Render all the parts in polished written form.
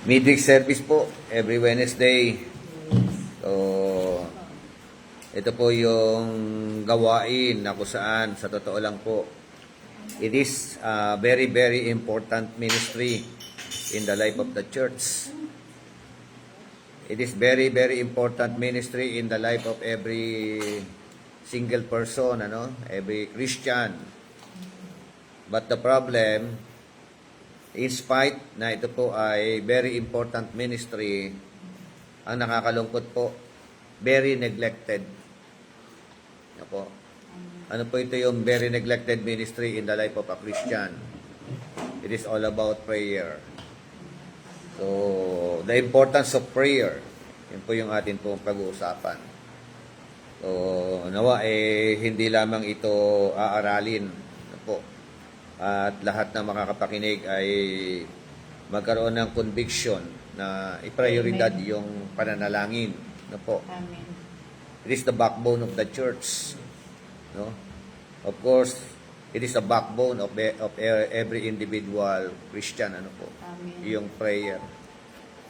Midweek service po, every Wednesday. So, ito po yung gawain na kung saan, sa totoo lang po, it is a very, very important ministry in the life of the church. It is very, very important ministry in the life of every single person, every Christian. But the problem, in spite na ito po ay very important ministry, ang nakakalungkot po, very neglected. Ano po ito yung very neglected ministry in the life of a Christian? It is all about prayer. So, the importance of prayer, yun po yung atin pong pag-uusapan. So, nawa hindi lamang ito aaralin po. At lahat ng makakapakinig ay magkaroon ng conviction na iprioridad yung pananalangin. Po. Amen. It is the backbone of the church. No? Of course, it is the backbone of every individual Christian. Amen. Yung prayer.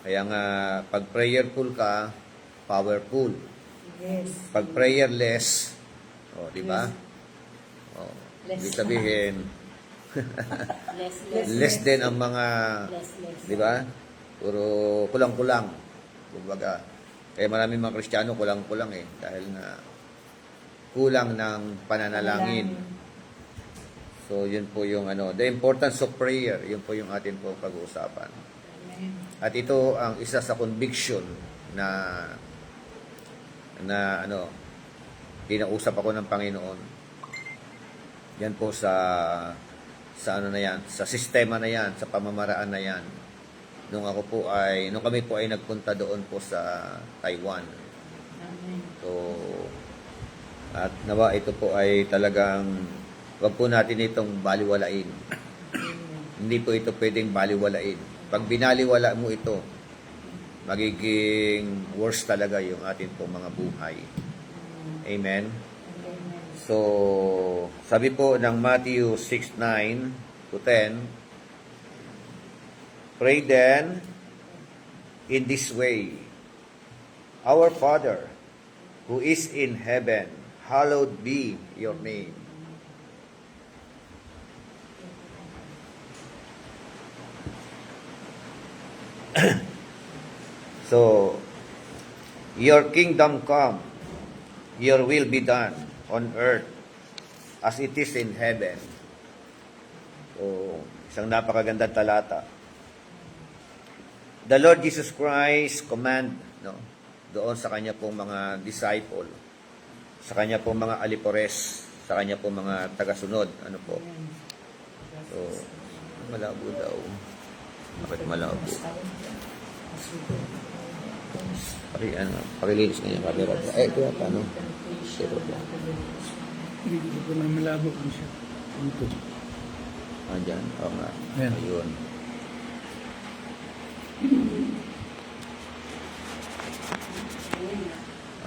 Kaya nga, pag prayerful ka, powerful. Yes. Pag prayerless, di ba? Less. Ibig sabihin, Less din ang mga, Less. di ba? Puro kulang-kulang. Kumbaga, kaya maraming mga Kristiyano kulang-kulang dahil nga kulang ng pananalangin. So, yun po yung the importance of prayer, yun po yung atin po pag-uusapan. Amen. At ito ang isa sa conviction na kinausap ako ng Panginoon. Yan po sa na yan, sa sistema na yan, sa pamamaraan na yan. Nung kami po ay nagpunta doon po sa Taiwan. Amen. So, at nawa ito po ay talagang wag po natin itong baliwalain. Hindi po ito pwedeng baliwalain. Pag binaliwala mo ito, magiging worse talaga yung atin pong mga buhay. Amen? Amen. So, sabi po ng Matthew 6:9 to 10, pray then in this way, Our Father, who is in heaven, hallowed be your name. So, your kingdom come, your will be done on earth as it is in heaven. So, isang napakagandang talata. The Lord Jesus Christ command doon sa kanya pong mga disciple, sa kanya pong mga alipores, sa kanya pong mga tagasunod. So, malabo daw. Bakit malabo? Pakilinis nga yung camera. Kaya paano? Hindi ko na malabo ko siya. Dito. Dyan. Oo nga. Ayan. Ayun.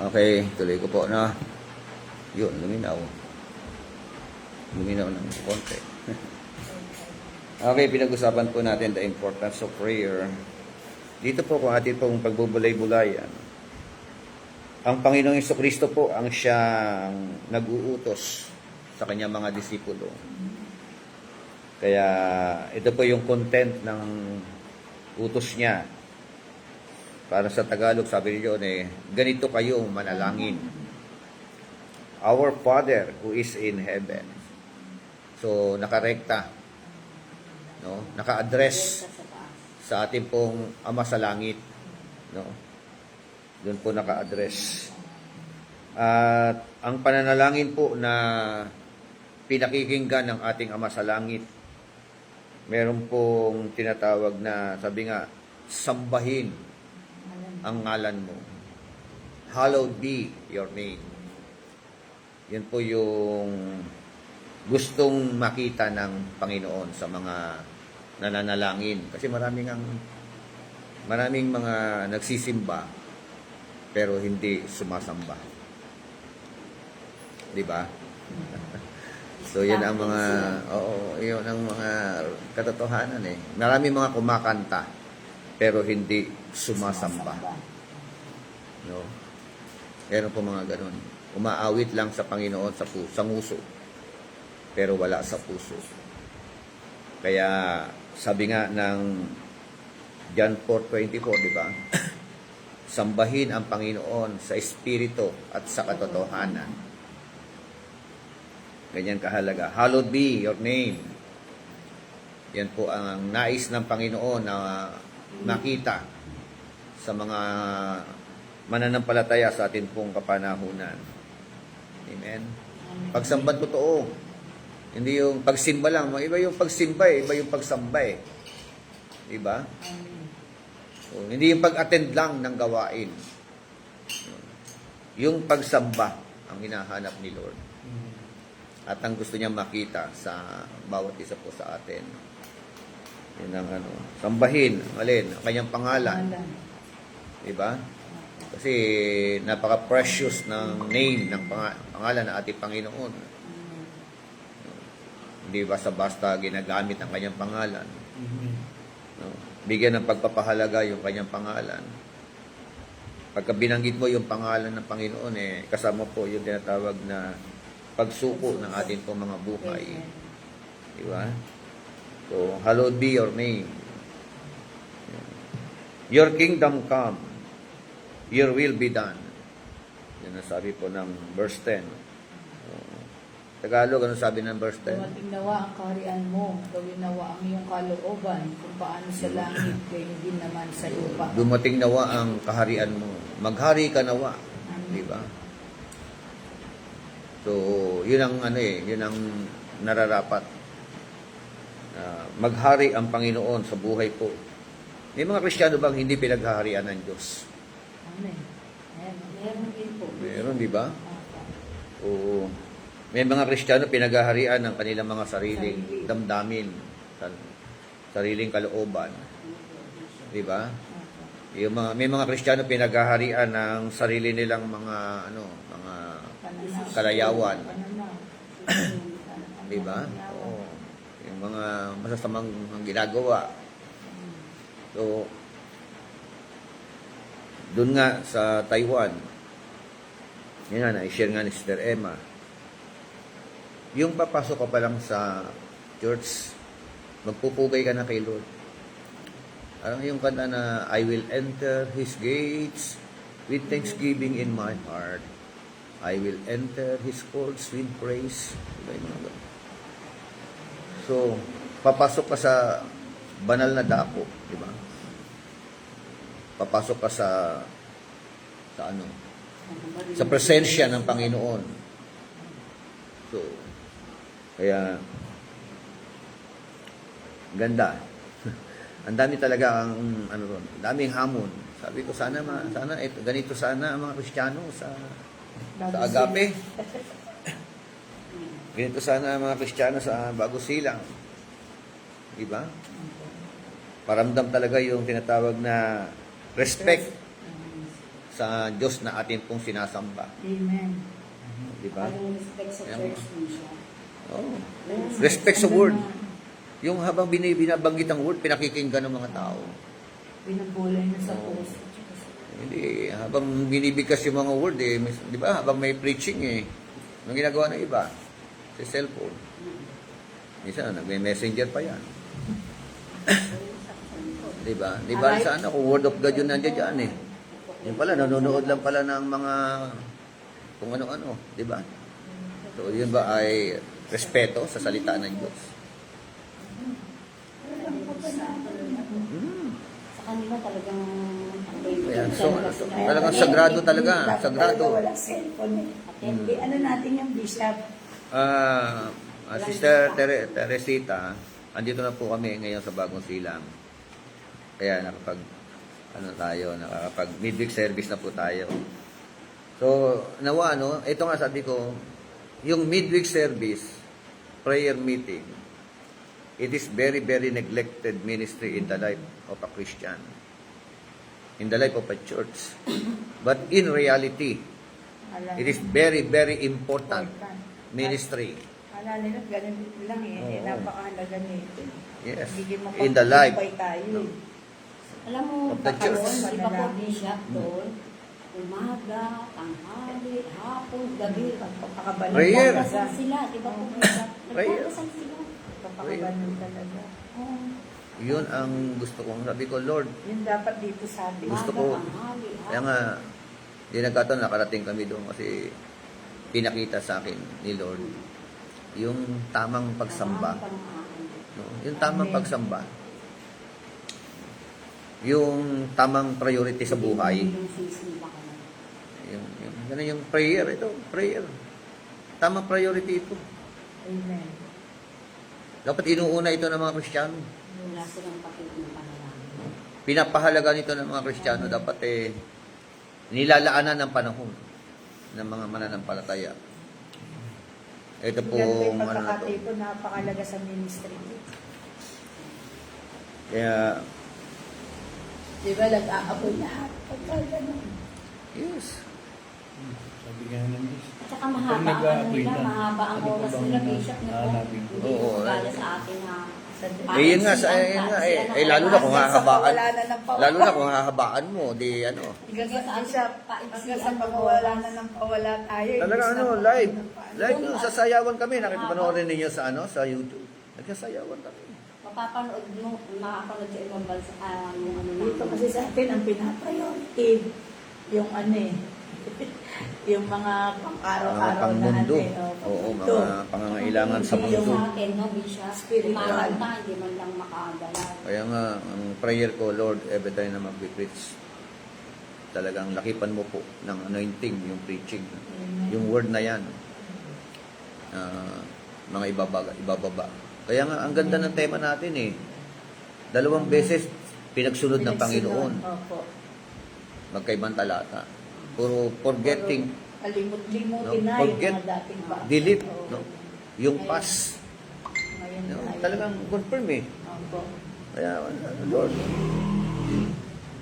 Okay, tuloy ko po na. Yun, luminaw. Luminaw ng konti. Okay, pinag-usapan po natin the importance of prayer. Dito po kung atin pong pagbubulay-bulayan, ang Panginoong Jesucristo po ang siyang nag-uutos sa kanyang mga disipulo. Kaya ito po yung content ng utos niya. Para sa Tagalog, sabi niyo ganito kayong manalangin. Our Father who is in heaven. So, nakarekta. Naka-address sa ating pong Ama sa Langit. Doon po naka-address. At ang pananalangin po na pinakikinggan ng ating Ama sa Langit, meron pong tinatawag na, sabi nga, sambahin ang ngalan mo. Hallowed be your name. Yan po yung gustong makita ng Panginoon sa mga nananalangin. Kasi maraming mga nagsisimba pero hindi sumasamba. Di ba? So, yan ang yun ang mga katotohanan Maraming mga kumakanta pero hindi sumasamba. No? Meron po mga ganun. Umaawit lang sa Panginoon sa nguso, pero wala sa puso. Kaya sabi nga ng John 4:24, di ba? Sambahin ang Panginoon sa espiritu at sa katotohanan. Ganyan kahalaga. Hallowed be your name. Yan po ang nais ng Panginoon na makita sa mga mananampalataya sa atin pong kapanahunan. Amen. Pagsamba totoo. Hindi yung pagsimba lang. Iba yung pagsimba eh. Iba yung pagsamba eh. Diba? Amen. So, hindi yung pag-attend lang ng gawain. Yung pagsamba ang hinahanap ni Lord. At ang gusto niya makita sa bawat isa po sa atin. Yun ang sambahin, ang kanyang pangalan. Diba? Kasi napaka-precious ng name, ng pangalan ng ating Panginoon. Hindi basta-basta ginagamit ang kanyang pangalan. No? Bigyan ng pagpapahalaga yung kanyang pangalan. Pagka binanggit mo yung pangalan ng Panginoon, kasama po yung tinatawag na pagsuko ng ating pong mga buhay. Diba? So, hallowed be your name. Your kingdom come. Your will be done. Yan ang sabi po ng verse 10. Tagalog, ano sabi ng verse 10? Dumating nawa ang kaharian mo, gawin nawa ang iyong kalooban, kung paano sa langit, kaya din naman sa lupa. Dumating nawa ang kaharian mo. Maghari ka nawa. Di ba? So, yun ang yun ang nararapat. Maghari ang Panginoon sa buhay po. May mga Kristiyano bang hindi pinaghaharian ng Diyos? Amen. Ayan, meron din po. Meron, di ba? O may mga Kristiyano pinaghaharian ng kanilang mga sariling damdamin, sariling kalooban. Di ba? May mga Kristiyano pinaghaharian ng sarili nilang mga mga kalayawan. Di ba? Oo. Yung mga masasamang ginagawa. So, doon nga sa Taiwan, yun nga, na-share nga ni Sister Emma, yung papasok ka pa lang sa church, magpupugay ka na kay Lord. Parang yung kanta na, I will enter His gates with thanksgiving in my heart. I will enter His courts with praise. Diba yung mga ganun? So, papasok ka sa banal na dako, di ba? Papasok ka sa presensya ng Panginoon. So, kaya ganda. Ang dami talaga ang daming hamon. Sabi ko sana ganito sana ang mga Kristiyano sa Agape. Ganito sana ang mga Kristiyano sa Bago Silang. Di ba? Paramdam talaga yung tinatawag na respect sa Diyos na atin pong sinasamba. Amen. Di ba? Respect sa church mo siya. Oh. Respect sa word. Yung habang binabanggit ang word, pinakikinggan ng mga tao. Binabulay na sa post. Hindi, habang binibigkas yung mga word, di ba? Habang may preaching, anong ginagawa ng iba? Sa cellphone. Minsan, nagme-messenger pa yan. Di ba? Di ba sana kung word of God yun nandiyan dyan Yung pala, nanonood lang pala ng mga kung ano-ano. Di ba? So, yun ba ay respeto sa salita ng Diyos? Sa kanila talagang Ayan, so, talagang sagrado talaga. Sagrado. Walang cellphone eh. Ano natin yung bishop? Sister Teresita, andito na po kami ngayon sa Bagong Silang. Kaya nakapag midweek service na po tayo. So, nawa, ito nga sabi ko, yung midweek service, prayer meeting, it is very, very neglected ministry in the life of a Christian. In the life of a church. But in reality, it is very, very important ministry. Alala nila, ganun lang Oo. napakahalaga nito. Yes. Hindi In the life. tayo. Alam mo, Of the church. doon, di ba po, Panalangin. Bishop, doon, umaga, tanghali, hapon, gabi, Pagpapakabanal Prayer. talaga. nagdadasal sila, di ba po, Bishop? Prayer. Nagdadasal sila. Pagpapakabanal talaga. Oo. Yun ang gusto kong sabi ko, Lord. Yun dapat dito sabi. Gusto Umaga, ko. tanghali, Kaya nga, di nagkataon, nakarating kami doon kasi pinakita sa akin ni Lord yung tamang pagsamba. No? Yung tamang Amen. pagsamba. Yung tamang priority sa buhay. Ganun yung prayer. Ito, prayer. Tamang priority ito. Amen. Dapat inuuna ito ng mga Kristiyano. Wala silang pakit ng panalangin. Pinapahalaga nito ng mga Kristiyano. Dapat nilalaanan ng panahon ng mga mananampalataya. Ito po, Ganito yung ano na to. pagkakatipon, napakalaga sa ministry. Kaya, Di ba, nag-aapoy lahat. Pagka ganun. yes. Sabi nga ng Diyos. At saka mahaba ang ano nila, mahaba ang oras nila, Bishop, na po. Hanapin ko. Hindi Oo, mo kagaya sa atin na Yun nga, lalo na kung hahabaan. Wala na ng pawala. Lalo na kung hahabaan mo, di ano. Hanggang sa pagwawala na ng pawala tayo. Talaga imbis ano, na- live. Live yung sasayawan kami. Nakita ninyo sa sa YouTube. Nagsasayawan kami. mapapanood mo, makapanood sa ibang bansa, yung ano Dito natin. kasi sa atin, ang pinapriority, yung ano eh, yung mga Mga pang-araw-araw na pangmundo. ano eh. Oo, Ito. mga pangangailangan sa Yung mundo. sa akin, no, Bishop, Spiritual. kumanta, hindi man lang makagalaw. Kaya nga, ang prayer ko, Lord, every time na mag-preach, talagang lakipan mo po ng anointing, yung preaching. Yung word na yan. Mga ibababa. Kaya nga, ang ganda ng tema natin eh. 2 beses pinagsunod ng Panginoon. Opo. Magkaibang talata. Puro forgetting, Kalimut-limutin No, na yung forget, mga dating ba. delete, Oo. no? Yung past. Ngayon No? tayo. Talagang confirm eh. Opo. Kaya, Lord,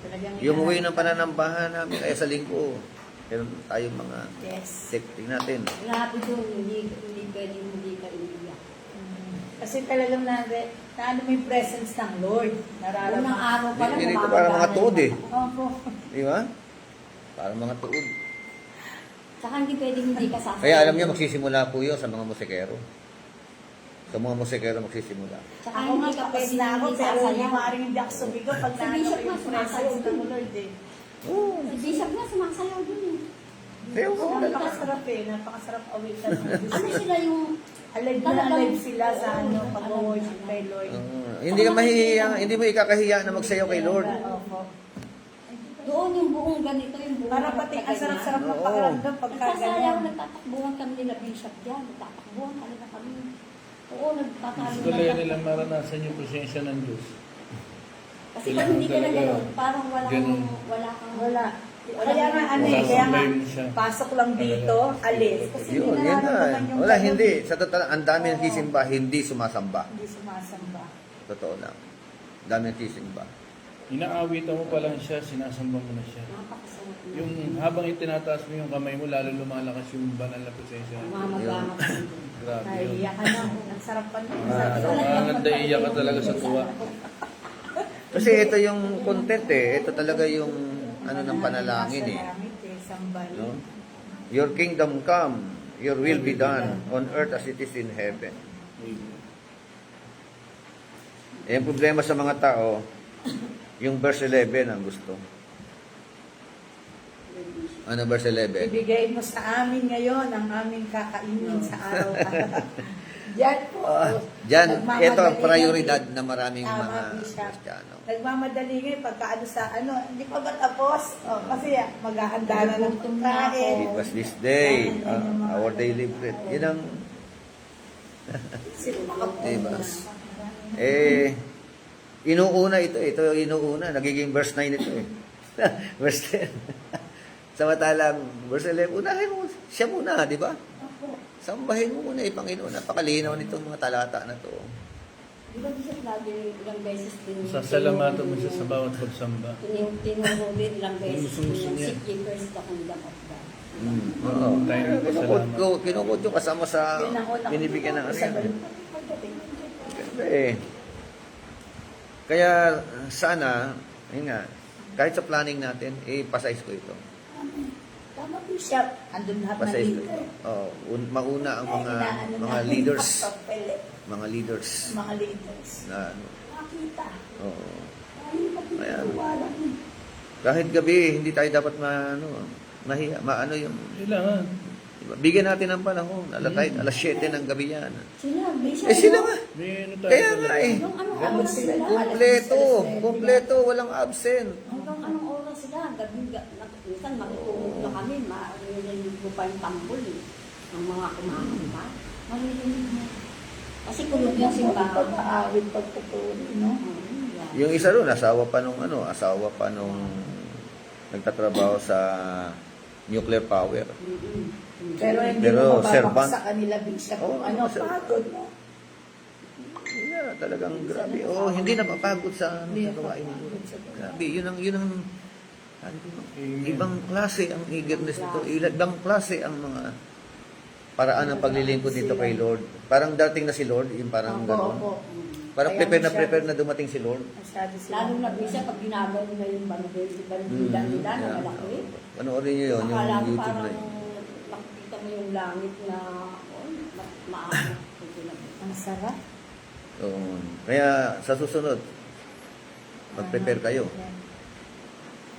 Talagang yung way ng hinahanap. pananambahan namin, kaya sa linggo, meron tayong mga Yes. teknik natin. Grabe doon, hindi pwedeng hindi ka iiyak. Kasi talagang na ano mo yung presence ng Lord. Nararamdaman. Unang araw pa lang, Hindi ko gumagana parang mga yung tuod eh. mata. Opo. Di ba? Parang mga tuod. Saka hindi pwedeng hindi ka sasayaw. Kaya alam niyo, magsisimula po yun sa mga musikero. Sa mga musikero magsisimula. Saka Ako nga hindi ka tapos pwedeng na ako, hindi pero hindi sasayaw. maaaring hindi ako sumigaw pag Si naano Bishop ko yung nga, sumasayaw presence ng din. Lord eh. Oo. Si Bishop nga, sumasayaw din eh. Sayo ko. Napakasarap eh. Napakasarap awitan ng Diyos. Ano sila yung... Alive na alive sila sa ano, pag-worship kay Lord. Hindi ka mahihiya, hindi mo ikakahiya na magsayaw kay Lord. Opo. Doon yung buong ganito, yung buong... Para pati ang sarap-sarap ng Oo. pakiramdam pagka Nagsasayaw, ganyan. nagtatakbuhan kami nila Bishop dyan. Nagtatakbuhan talaga kami. Oo, nagtatalo Gusto kaya nila maranasan yung presensya ng Diyos. Kasi pag hindi ka na gano'n, parang Ganun. wala kang... Wala. Kaya nga ano eh, Wala kaya nga supply mo siya. pasok lang dito, alis. Kasi Yun, hindi yan na. nararamdaman yung Wala, ganun. hindi. Sa totoo, ang dami nagsisimba, hindi sumasamba. Hindi sumasamba. Totoo lang. Ang dami nagsisimba. Inaawitan mo pa lang siya, sinasamba mo na siya. Napakasarap na. Yung habang itinataas mo yung kamay mo, lalo lumalakas yung banal na presensya. Mamagamak ka doon. Grabe yun. Naiiyak ka na. Ang sarap pa nun. Maganda iyak ka talaga sa tuwa. Kasi ito yung content eh. Ito talaga yung ano ng panalangin eh. Nasa langit eh, sambahin. No? Your kingdom come, your will be done on earth as it is in heaven. Eh, ang problema sa mga tao, yung verse 11 ang gusto. Ano verse 11? Ibigay mo sa amin ngayon ang aming kakainin sa araw-araw. Diyan po. Diyan, nagmamadali ito ang yan. prioridad na maraming Tama, mga Bishop. Kristiyano. Nagmamadali ngayon pagka ano sa ano, hindi pa ba tapos? Oh, kasi maghahanda na ng pagkain. Give us this day, our daily bread. Yun ang, Sino diba? Inuuna ito. Ito yung inuuna. Nagiging verse 9 ito eh. Verse 10. Samantalang, verse 11, unahin mo siya muna, di ba? Sambahin mo muna Panginoon. Napakalinaw nitong mga talata na to. Di ba Bishop lagi ilang beses din... Sasalamatan mo siya sa bawat pagsamba. Tinuro din ilang beses Gusto din yung niya. seek ye first the kingdom of God. Oo. Tayo nagpasalamat. Kinukot yung kasama sa binibigyan ng ano yan. Siyempre eh. Kaya sana Ayun nga. Kahit sa planning natin, pasayos ko ito. Tama, Bishop. Andun lahat ng Pasayos ko leader. ito. Mauna ang mga Inaano mga natin, leaders. papapele. Mga leaders Mga leaders. na ano. Makita. Oo. Ay, Ayan. pagtitiwala mo. Kahit gabi, hindi tayo dapat mahiya, maano yung, Kailangan. diba? Bigyan natin ng panahon. Alas 7 ng gabi yan. Sila, Bishop. Sila nga. May ano tayo. Kaya nga eh. Hanggang anong Ganun oras sila. sila? Kompleto, walang absent. Hanggang anong oras sila? Minsan matutulog na kami. Maririnig mo pa yung tambol eh. Ang mga kumakanta. Maririnig mo. Kasi kulog yung simbahan. Pag-aawit, pagpupuli, no? Yung isa ron, asawa pa nung nagtatrabaho sa nuclear power. Pero hindi Pero mo mababak servant. sa kanila, Bishop. Oo, Ano, servant. pagod mo. Yeah, talagang grabe. Oh, hindi napapagod sa Hindi gawain nila. napapagod sa gawain. Grabe, yun ang sabi ko, ibang klase ang eagerness nito. Ibang klase ang mga paraan ng paglilingkod dito kay Lord. Parang dating na si Lord, yung parang Opo, gano'n. opo. Parang Kaya prepare na dumating si Lord. Masyado sila. Lalo na Bishop, pag ginagawa nila yung bandila nila na Yeah. malaki. Panoorin niyo yun, yung Akala ko YouTube parang na yun. nakikita mo yung langit na maano. Ang sarap. Oo. Kaya sa susunod, mag-prepare kayo.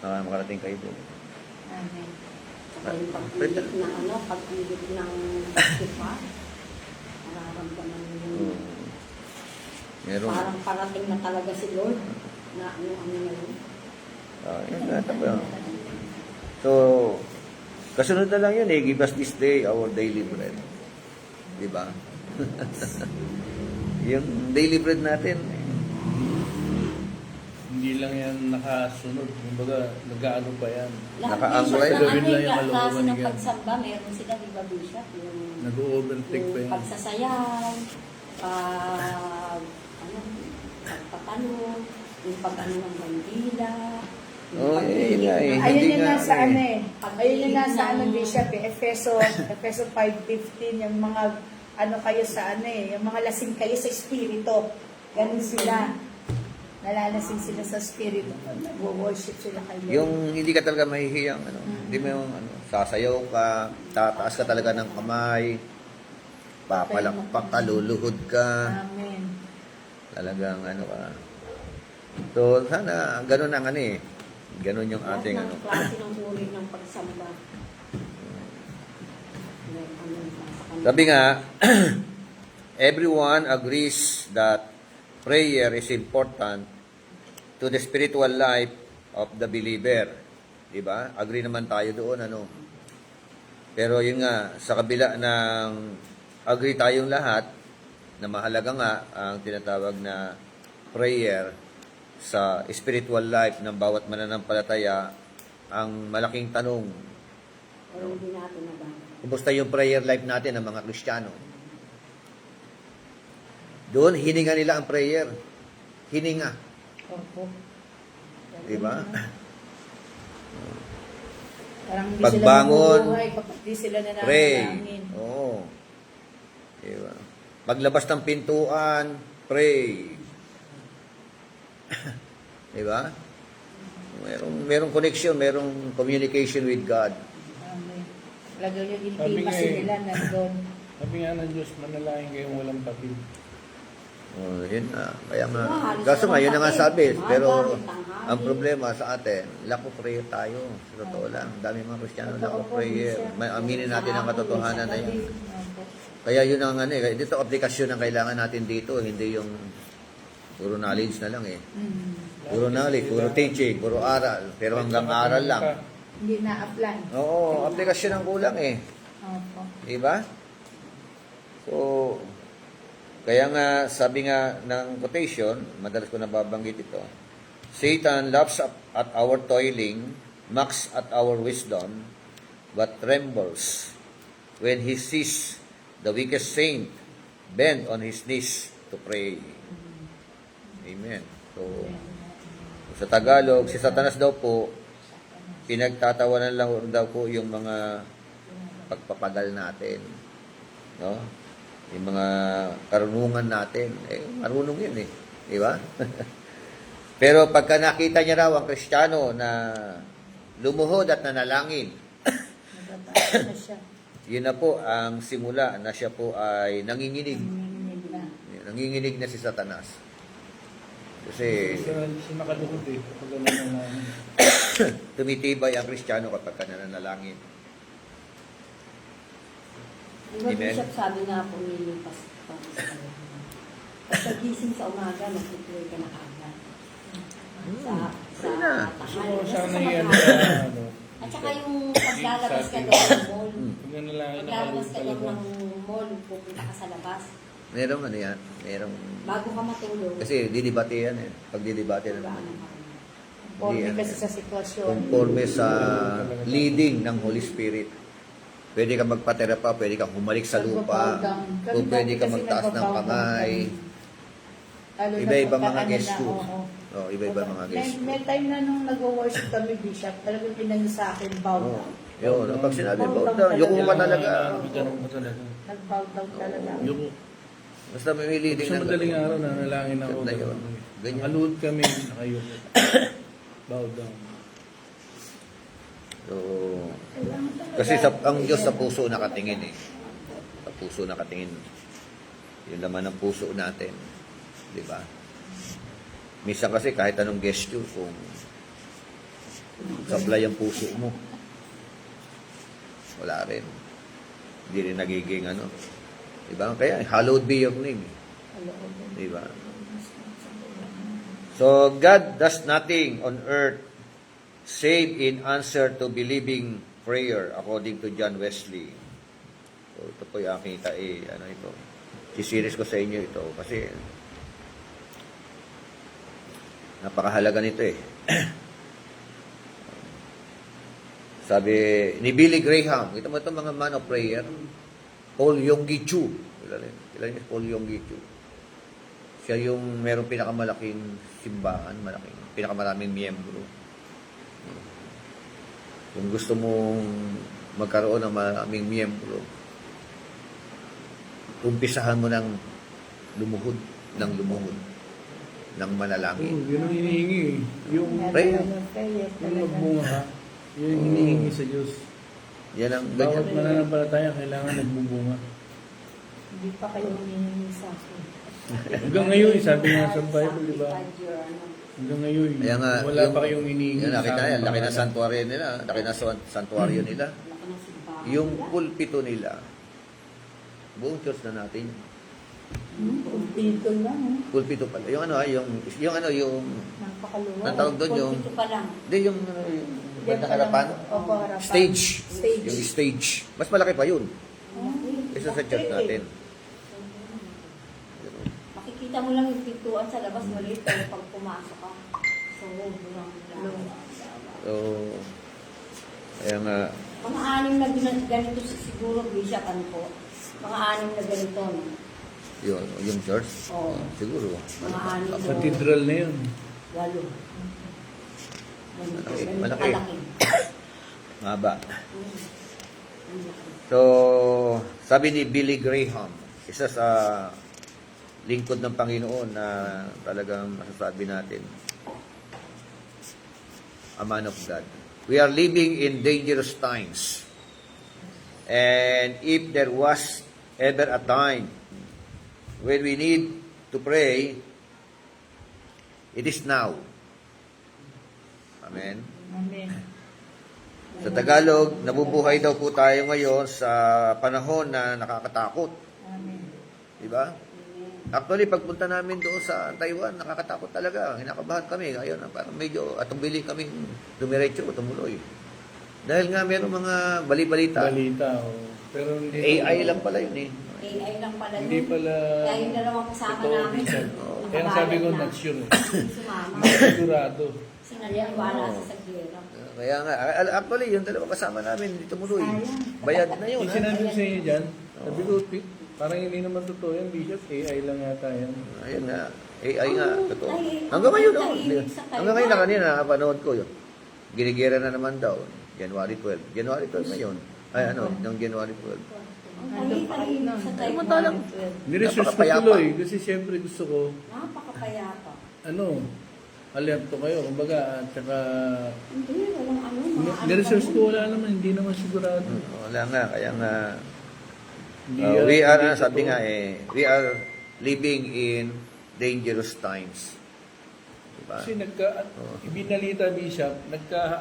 Makarating kayo doon. Amen. Saka yung pag-ibig ng pag-ibig ng sipa. Nararamdaman mo yung Meron. parang parating na talaga si Lord na ano na yun. Yun nga, tapos. So, kasunod na lang yun eh. Give us this day our daily bread. Diba? Yung daily bread natin, Hindi lang yan nakasunod. Kumbaga, nag-aano pa yan. Nakaangkla Lahat yun. ng Gawin lang yung klase kalooban ng niya. pagsamba, meron sila, di ba, Bishop? Yung Nag-overtake pa yan. pagsasayaw, pagpatanong, yung pag-ano ng bandila, Oh, yun nga eh. Ayun Hindi yung nga nasa eh. ano eh. Ayun yung nasa ano, ng- Bishop eh. Efeso 5:15, yung mga ano kayo sa ano eh. Yung mga lasing kayo sa espiritu. Ganun sila. Nalalasing sila sa espiritu. Nag-worship sila kay Lord. Yung hindi ka talaga mahihiyang, hindi mo yung sasayaw ka, tataas ka talaga ng kamay, papalakpak ka, luluhod ka, Amen. talagang ano ka. So, sana, ganun ang ano eh. Ganun yung lahat ating ng ano. klase ng uri ng pagsamba. Sabi nga, everyone agrees that prayer is important to the spiritual life of the believer. Diba? Agree naman tayo doon, ano. Pero yun nga, sa kabila ng agree tayong lahat, na mahalaga nga ang tinatawag na prayer sa spiritual life ng bawat mananampalataya, ang malaking tanong, Pero hindi natin na ba? kumusta yung prayer life natin ng mga Kristiyano? Doon, hininga nila ang prayer. Hininga. Opo. Diba? Parang hindi Pagbangon, sila mabubuhay kapag di sila Pray. nananalangin. Oo. Diba? Paglabas ng pintuan, pray. Diba? Merong connection, merong communication with God. Amen. Lagaw yung Sabi nga intimacy eh. nila nandun. Sabi nga ng Diyos, manalangin kayong walang patid. Oh, yun na. Kaya nga. Halos Kaso nga, yun na nga sabi. umaga, Pero tanghali. ang problema sa atin, lack of prayer tayo. Sa totoo lang. Dami mga Kristiyano lack of prayer. May aminin natin ang katotohanan na yan. Opo. Kaya yun ang ano eh. Dito aplikasyon ang kailangan natin dito. Hindi yung puro knowledge na lang eh. Mm. Puro knowledge, puro teaching, puro aral. Pero hanggang aral lang. Hindi na-apply. Oo, aplikasyon ang kulang eh. Opo. Diba? So, kaya nga, sabi nga ng quotation, madalas ko nababanggit ito, Satan laughs at our toiling, mocks at our wisdom, but trembles when he sees the weakest saint bend on his knees to pray. Amen. So, sa Tagalog, si Satanas daw po, pinagtatawanan lang daw po yung mga pagpapagal natin. No? Yung mga karunungan natin. Marunong yun eh. Di ba? Pero pagka nakita niya raw ang Kristiyano na lumuhod at nanalangin, Nagtataas na siya. yun na po ang simula na siya po ay nanginginig. Nanginginig na. Nanginginig na si Satanas. Kasi Sa nakalukod eh. Kapag ano na tumitibay ang Kristiyano kapag ka nananalangin. Di ba, Amen. Bishop, sabi nga po nilipas pa sa pagkagising sa umaga, magtutuloy ka na agad. Sa gusto ko sana tahanan. yan Basta sa na bahay. ano. At saka yung paglalabas ka daw ng mall. Pag nanalangin na Paglalabas ka daw talaga. ng mall, pupunta ka sa labas. Merong ano yan, merong... Bago ka matulog, Kasi didibate yan eh. Pag didibate na naman. gaano ka rin. Conforme Hindi, kasi sa sitwasyon. Conforme sa leading ng Holy Spirit. Pwede ka magpaterapa, pwede kang humalik sa lupa, Nagbabow down. Kami kung pwede dati ka kasi magtaas ng nagbabow down kamay. kami. Lalo na Iba-iba pagka mga ano guest na, ko. oo. Oh, iba-iba mga guest. May time na nung nag-worship kami, Bishop, talagang pinano sa akin, bow Oh, down. yun, pag sinabi, Bow bow down down, yung ka talaga. talaga. Ganun ka talaga. Nag-bow down talaga. Yung Basta may leading sa madaling araw na nalangin ako. Na yun. Ganyan. Nakaluhod kami, nakayuko. Bow down. So, kasi ang Diyos sa puso nakatingin eh. Sa puso nakatingin. Yung laman ng puso natin. Di ba? Minsan kasi kahit anong gesture, kung sablay ang puso mo, wala rin. Hindi rin nagiging ano. Di ba? Kaya, hallowed be your name. Di ba? So, God does nothing on earth save in answer to believing prayer, according to John Wesley. So, ito po yung aking ano ito. Sisiris ko sa inyo ito kasi napakahalaga nito eh. Sabi ni Billy Graham, ito mo ito mga man of prayer, Paul Yonggi Chu. Kilala niyo Paul Yonggi Chu. Siya yung merong pinakamalaking simbahan, pinakamaraming miyembro. Kung gusto mong magkaroon ng maraming miyembro, umpisahan mo ng lumuhod ng manalangin. Yun ang hinihingi eh. Yung Prayer. magbunga ka. Yun ang hinihingi sa Diyos. Yan ang Bawat ganyan. mananampalataya kailangan nagbubunga. Hindi pa kayo hinihingi sa akin. Hanggang ngayon, sabi nga sa Bible, di ba? Sanctified your ano. Hanggang ngayon, Kaya nga, wala pa kayong hinihingi. Yan, nakita sa yan, laki na pangalan. santuaryo nila, laki na santuaryo nila. Laki ng simbahan. Yung pulpito nila, buong church na natin. Dito lang, Pulpito pala. Yung napakaluwa. ang tawag doon yung, Pulpito pa lang. hindi yung bandang harapan. Opo, harapan. Stage. Stage. Yung stage. Mas malaki pa yun. Oh, Isa sa church natin. Makikita mo lang yung pintuan sa labas, maliit pero pag pumasok ka. So, bulang So, kaya nga, mga anim na ganito siguro, Bishop, ano po? Mga anim na ganito, no? yung church, Oo. siguro. Mga anim na Cathedral na yun. 8. Malaki, Ganito malaki. kalaki. Maba. Ang laki. So, sabi ni Billy Graham, isa sa lingkod ng Panginoon na talagang masasabi natin, a man of God. We are living in dangerous times. And if there was ever a time when we need to pray, it is now. Amen. Amen. Sa Tagalog, nabubuhay daw po tayo ngayon sa panahon na nakakatakot. Amen. Di ba? Actually, pagpunta namin doon sa Taiwan, nakakatakot talaga. Hinakabahan kami. Ayun, parang medyo atumbili kami dumiretso, tumuloy. Dahil nga meron mga bali-balita. Balita. Oh. Pero hindi. AI lang pala yun eh. AI lang pala yun. Hindi pala. Kaya yung dalawang kasama Ito, namin. minsan. Oo. Kaya ang sabi ko, nakabayad na. not sure. Sumama. Sigurado. Kasi naliwala sa sagyera. Kaya nga, actually, yung dalawang kasama namin, hindi tumuloy. Sayang. Bayad na yun. Yung Ha? sinabi ko sa inyo dyan, sabi ko, parang hindi naman totoo yan, Bishop. AI lang yata yan. Ayun nga. AI nga. Totoo. Ay, Hanggang ngayon, no? tahimik sa Hanggang ngayon na Taiwan. kanina, nakapanood ko yun. Ginigera na naman daw. January 12. January 12 ngayon. Ay, ano, ng January 12. Ang tahimik sa Taiwan. Samantalang, Niresearch ko Napakapayapa. tuloy kasi siyempre gusto ko, Napakapayapa. ano, alerto kayo. Kumbaga, at saka, Hindi, walang ano. Mga ano niresearch kami. ko, wala naman, hindi naman sigurado. Wala nga, kaya nga, Hindi, we are, hindi sabi totoo. nga we are living in dangerous times. Diba? Kasi ibinalita, Bishop,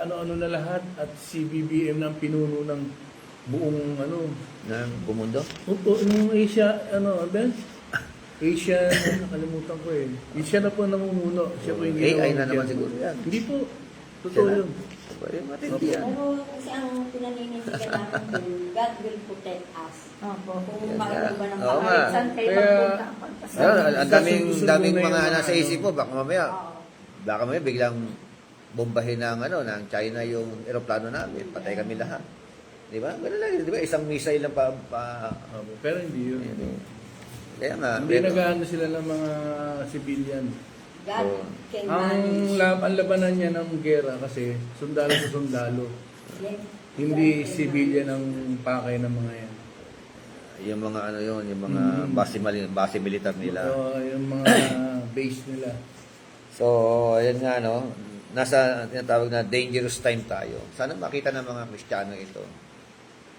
ano-ano na lahat at si BBM ng pinuno ng buong Nang bumundo? nung Asia, Ben? Asian, nakalimutan ko eh. Siya na po namumuno. Siya po yung AI na ginawang naman chairman. siguro yan. Hindi po. Totoo Siya na. yun. Yung matindi yan. Pero kasi ang pinaninindigan namin dun, God will protect us. Opo. Kung Yan makikita nga. ng Oo nga. Kahit saan kayo Kaya- magpunta, pagpasal. Ang daming Susunod daming na yung mga mga nasa ano. isip mo, Oo. baka mamaya biglang bombahin ng China yung eroplano namin, patay kami lahat. Di ba? Ganun lang, di ba? Isang missile lang Pero hindi yun. Kaya nga, Hindi pero- nag siila ng mga civilian. God Oo. can Ang manage. labanan niya ng gera kasi sundalo sa sundalo. Yes. Hindi God can civilian ang pakay ng mga yan. yung mga yung mga base militar nila. So, yung mga base nila. So, ayan nga, no? Nasa tinatawag na dangerous time tayo. Sana makita ng mga Kristiyano ito.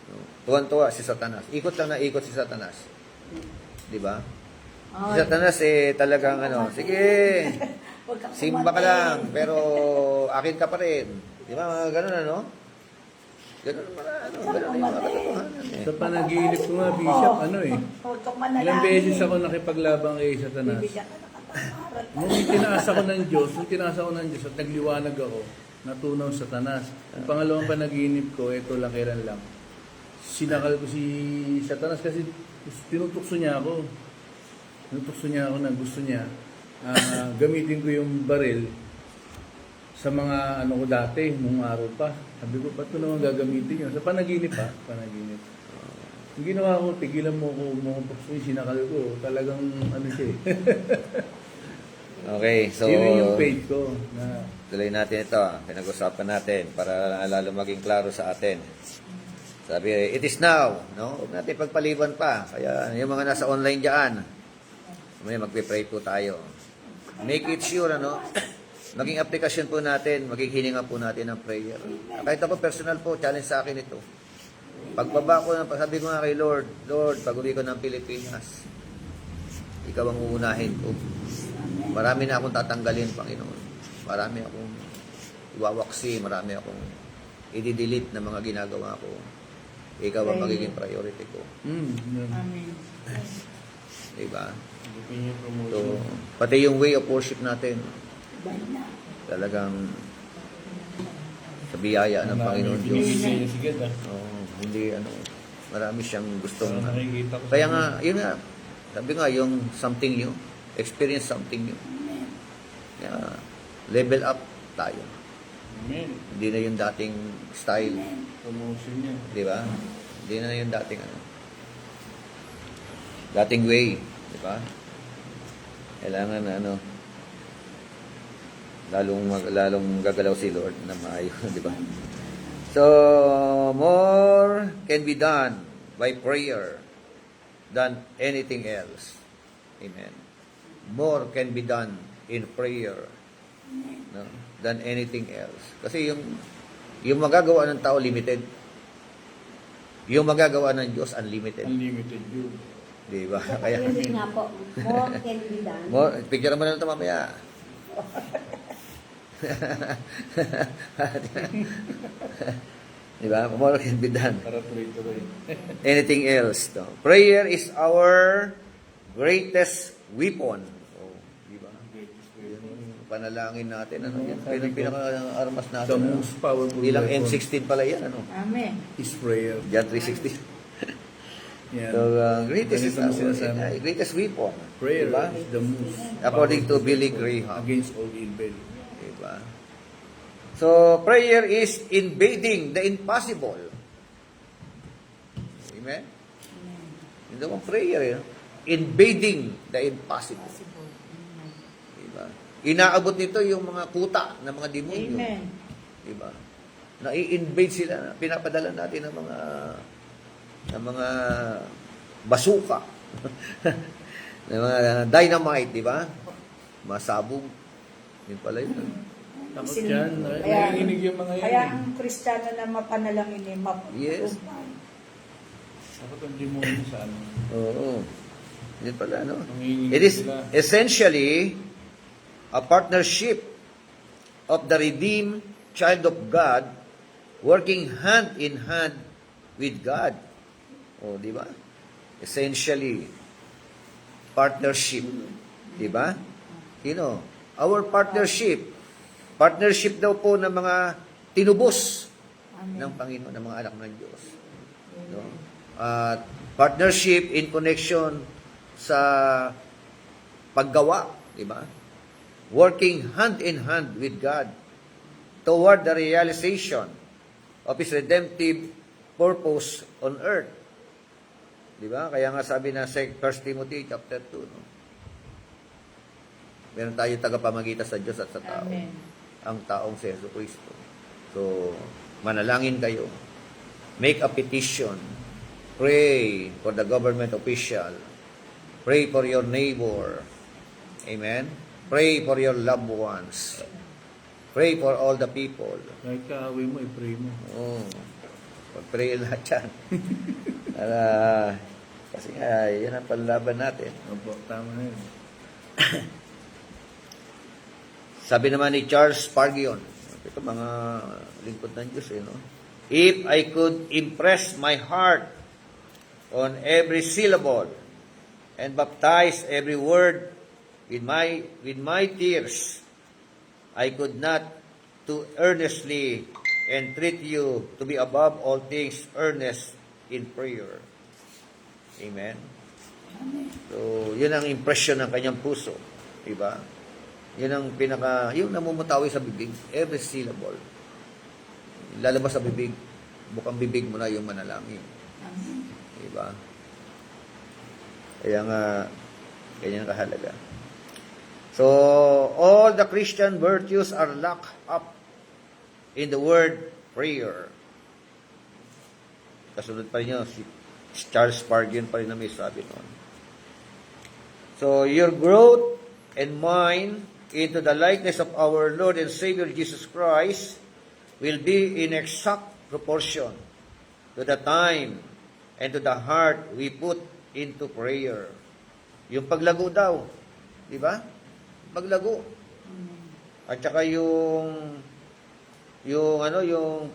No? Tuwan-tuwa si Satanas. Ikot lang na ikot si Satanas. Di ba? Si Satanas talagang sige, Huwag kang simba ka kumain. lang, pero akin ka pa rin. Di ba? Mga ganun, Ganun yung mga katotohanan. Sa panaginip ko nga, Bishop, Huwag kang manalangin. ilang beses ako nakipaglabang kay Satanas. Bibigyan ka ng katamaran. Nung tinaas ako ng Diyos at nagliwanag ako, natunaw Satanas. Ang pangalawang panaginip ko, ito lakiran lang. Sinakal ko si Satanas kasi tinutukso niya ako. Tinutukso niya ako na gusto niya. Gamitin ko yung baril sa mga ko dati, nung araw pa. Sabi ko, ba't ko naman gagamitin yun? Sa panaginip panaginip. Yung ginawa ko, tigilan mo ko, tukso yung sinakal ko. Talagang siya eh. Okay, so Yun yung faith ko na tuloy natin ito. Pinag-usapan natin para lalo maging klaro sa atin. Sabi, it is now. No? Huwag natin pagpaliban pa. Kaya yung mga nasa online dyan, may magpe-pray po tayo. Make it sure, maging aplikasyon po natin, maging hininga po natin ng prayer. Kahit ako personal po, challenge sa akin ito. Pagbaba ko, sabi ko nga kay Lord, pag-uwi ko ng Pilipinas, ikaw ang uunahin ko. Marami na akong tatanggalin, Panginoon. Marami akong iwawaksi, marami akong i-delete na mga ginagawa ko. Ikaw ang magiging priority ko. yun. Amen. Diba? Opinion So, promotion. pati yung way of worship natin, Dahil na. talagang sa biyaya ng Panginoon Diyos. Binibigay niya si God, Hindi, marami siyang gustong. Nakikita ko. Kaya nga, yun nga, sabi nga, yung something new, experience something new. Kaya, level up tayo. Amen. Hindi na yung dating style, Promotion niya. di ba? Hindi na yung dating dating way, di ba? Kailangan na lalong gagalaw si Lord na maayos, di ba? So, more can be done by prayer than anything else. Amen. More can be done in prayer, no, than anything else. Kasi yung magagawa ng tao limited. Yung magagawa ng Diyos unlimited. Unlimited yun. Di ba? Kaya Kaya yun nga po, more can be done. picture mo na ito mamaya. Di ba? More can be done. Para tuloy-tuloy. Anything else. No? Prayer is our greatest weapon. Oh, di ba? Yun yung panalangin natin. Yan yung pinaka-armas The natin. most powerful Ilang weapon M16 pala yan. Amen. is prayer. John 3:16. Yan. So, greatest is Ganito our sinasabi. greatest weapon. Prayer Diba? is the most According to powerful Billy weapon Graham. against all evil. Diba? So, prayer is invading the impossible. Amen? Yung daw ang prayer, invading the impossible. Diba? Inaabot nito yung mga kuta ng mga demonyo. Amen. Diba? Na-i-invade sila, pinapadala natin ng mga basuka, ng mga dynamite, di ba? Masabog. Yun pala yun. Takot Sila- yan. Nanginginig yung mga yan. Kaya eh. ang Kristiyano na mapanalangin eh, Yes. Takot ang demonyo sa ano. Oo. Yun pala, no? Nanginginig It is sila. essentially a partnership of the redeemed child of God working hand in hand with God. O, di ba? Essentially, partnership. Di ba? You know, our partnership daw po ng mga tinubos ng Panginoon, ng mga anak ng Diyos. No? At partnership in connection sa paggawa, di ba? Working hand in hand with God toward the realization of His redemptive purpose on earth. Di ba? Kaya nga sabi na 1 Timothy chapter 2, no? Meron tayo tagapamagitan sa Diyos at sa tao. Amen. Ang taong si Yesu Cristo. So, manalangin kayo. Make a petition. Pray for the government official. Pray for your neighbor. Amen? Pray for your loved ones. Pray for all the people. Kahit kaaway mo, i-pray mo. Oh, pag-pray lahat yan. Kasi nga, yan ang panlaban natin. Opo, tama na yun. Sabi naman ni Charles Spurgeon, ito mga lingkod ng Diyos, no? If I could impress my heart on every syllable and baptize every word with my tears, I could not too earnestly entreat you to be above all things earnest in prayer. Amen? So, yun ang impression ng kanyang puso. Diba? Yun ang yung namumutawi sa bibig, every syllable. Lalabas sa bibig, bukang bibig mo na yung manalangin. Diba? Kaya nga, ganyan kahalaga. So, all the Christian virtues are locked up in the word prayer. Kasunod pa rin yun, si Charles Spurgeon pa rin na may sabi noon. So, your growth and mine into the likeness of our Lord and Savior Jesus Christ will be in exact proportion to the time and to the heart we put into prayer. Yung paglago daw, di ba? Paglago. At saka yung